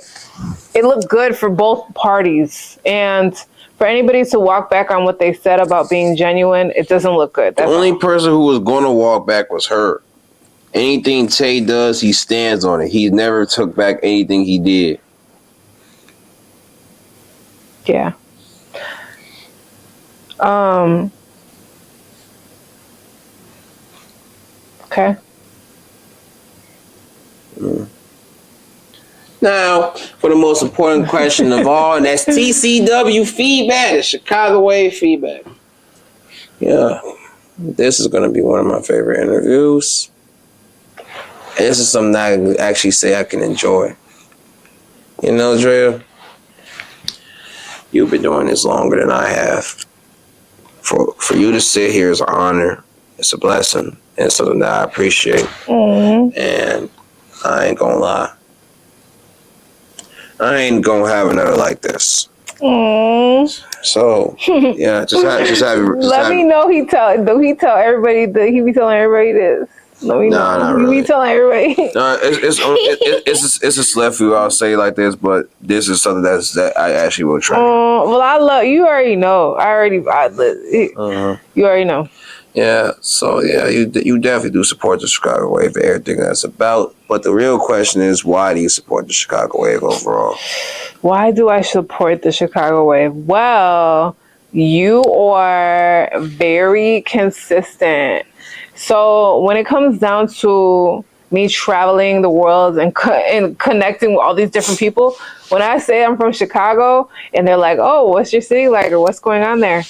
it looked good for both parties, and for anybody to walk back on what they said about being genuine, it doesn't look good. The only person who was going to walk back was her. Anything Tay does, he stands on it. He never took back anything he did. Yeah. Okay. Now, for the most important question of all, and that's TCW feedback, the Chicago Wave feedback. Yeah, this is going to be one of my favorite interviews. And this is something I actually say I can enjoy. You know, Drea, you've been doing this longer than I have. For you to sit here is an honor. It's a blessing. And it's something that I appreciate. Mm-hmm. And I ain't going to lie. I ain't going to have another like this. So, yeah, Let me know he tell everybody that he be telling everybody this. Let me know. Not He really. be telling everybody. No, it's a slip through. I'll say it like this, but this is something that I actually will try. Well, I love you. Already know. You already know. Yeah. So yeah, you definitely do support the Chicago Wave for everything that's about. But the real question is, why do you support the Chicago Wave overall? Why do I support the Chicago Wave? Well, you are very consistent. So when it comes down to me traveling the world and connecting with all these different people, when I say I'm from Chicago and they're like, oh, what's your city like or what's going on there?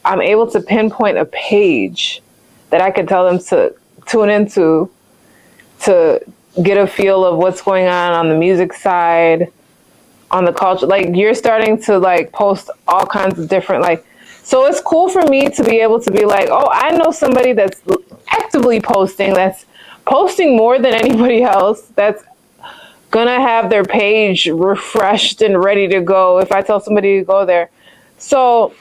I'm able to pinpoint a page that I can tell them to tune into to get a feel of what's going on the music side, on the culture. Like, you're starting to like post all kinds of different, like, so it's cool for me to be able to be like, oh, I know somebody that's actively posting, that's posting more than anybody else, that's gonna have their page refreshed and ready to go if I tell somebody to go there. So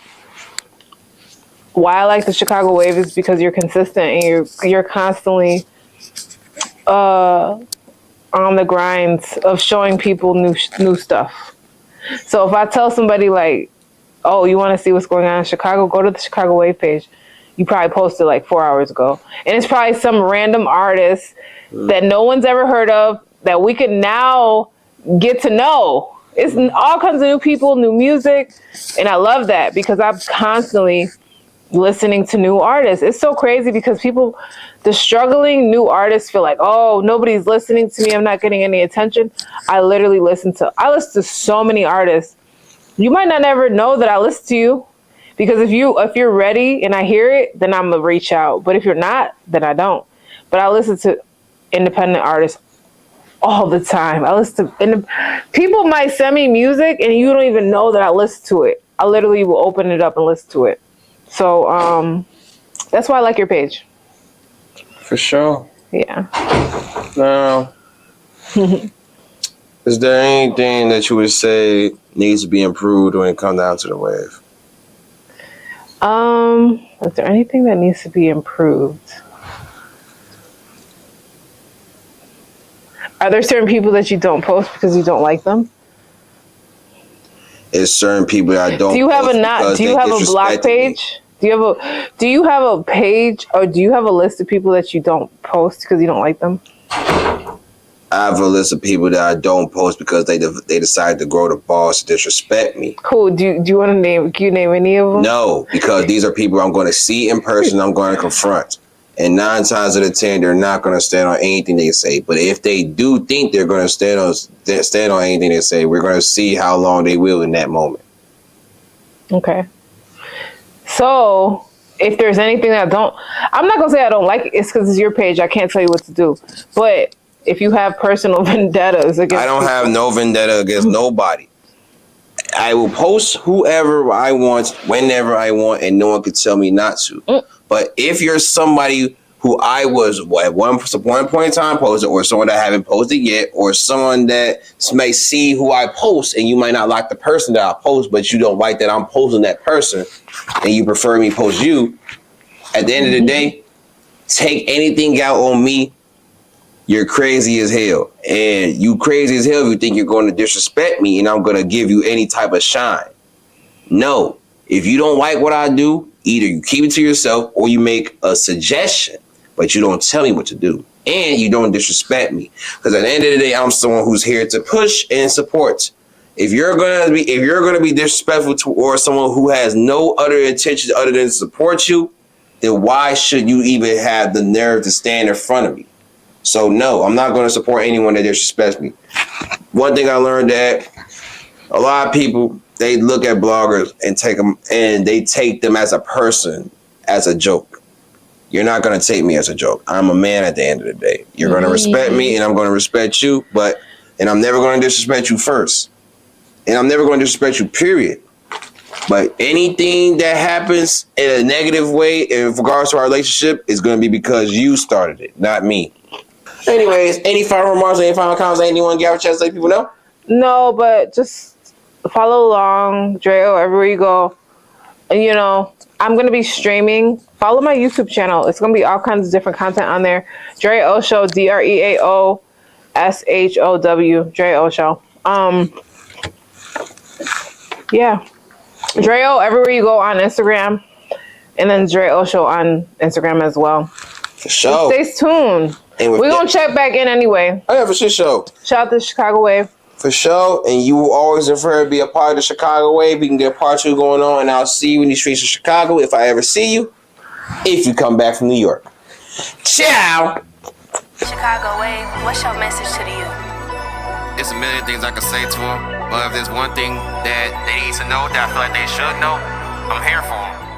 why I like the Chicago Wave is because you're consistent and you're constantly on the grind of showing people new stuff. So if I tell somebody like, oh, you want to see what's going on in Chicago, go to the Chicago Wave page. You probably posted like 4 hours ago. And it's probably some random artist that no one's ever heard of that we could now get to know. It's all kinds of new people, new music. And I love that because I'm constantly listening to new artists. It's so crazy because the struggling new artists feel like, oh, nobody's listening to me. I'm not getting any attention. I listen to so many artists. You might not ever know that I listen to you because if you're ready and I hear it, then I'm gonna reach out. But if you're not, then I don't. But I listen to independent artists all the time. People might send me music and you don't even know that I listen to it. I literally will open it up and listen to it. So that's why I like your page. For sure. Yeah. Now, is there anything that you would say needs to be improved when it comes down to the wave? Is there anything that needs to be improved? Are there certain people that you don't post because you don't like them? It's certain people that I don't. Do you have a block page? Do you have a page or do you have a list of people that you don't post because you don't like them? I have a list of people that I don't post because they decide to grow the balls to disrespect me. Cool. Do you want to name? Can you name any of them? No, because these are people I'm going to see in person. I'm going to confront, and 9 times out of 10, they're not going to stand on anything they say. But if they do think they're going to stand on anything they say, we're going to see how long they will in that moment. Okay. So if there's anything that I'm not going to say I don't like it. It's because it's your page. I can't tell you what to do. But if you have personal vendettas against I don't have no vendetta against nobody. I will post whoever I want, whenever I want, and no one could tell me not to. But if you're somebody who I was at one point in time posted, or someone that I haven't posted yet, or someone that may see who I post, and you might not like the person that I post, but you don't like that I'm posting that person, and you prefer me post you, at the end of the day, take anything out on me. You're crazy as hell. And you crazy as hell if you think you're going to disrespect me and I'm going to give you any type of shine. No. If you don't like what I do, either you keep it to yourself or you make a suggestion. but you don't tell me what to do. And you don't disrespect me. Because at the end of the day, I'm someone who's here to push and support. If you're gonna be disrespectful towards someone who has no other intention other than to support you, then why should you even have the nerve to stand in front of me? So no, I'm not gonna support anyone that disrespects me. One thing I learned that a lot of people, they look at bloggers and take them as a person, as a joke. You're not gonna take me as a joke. I'm a man at the end of the day. You're gonna respect me, and I'm gonna respect you, and I'm never gonna disrespect you first. And I'm never gonna disrespect you, period. But anything that happens in a negative way in regards to our relationship is gonna be because you started it, not me. Anyways, any final remarks, any final comments, anything you want to get out to let people know? No, but just follow along, Drea, everywhere you go. And, you know, I'm going to be streaming. Follow my YouTube channel. It's going to be all kinds of different content on there. Drea O Show, DreaOShow, Drea O Show. Yeah. Drea, everywhere you go on Instagram. And then Drea O Show on Instagram as well. For sure. Stay tuned. We're going to check back in anyway. Oh, yeah, for sure. Shout out to Chicago Wave. For sure. And you will always prefer to be a part of the Chicago Wave. We can get part 2 going on. And I'll see you in the streets of Chicago if I ever see you. If you come back from New York. Ciao. Chicago Wave, what's your message to the youth? There's a million things I could say to them. But if there's one thing that they need to know that I feel like they should know, I'm here for them.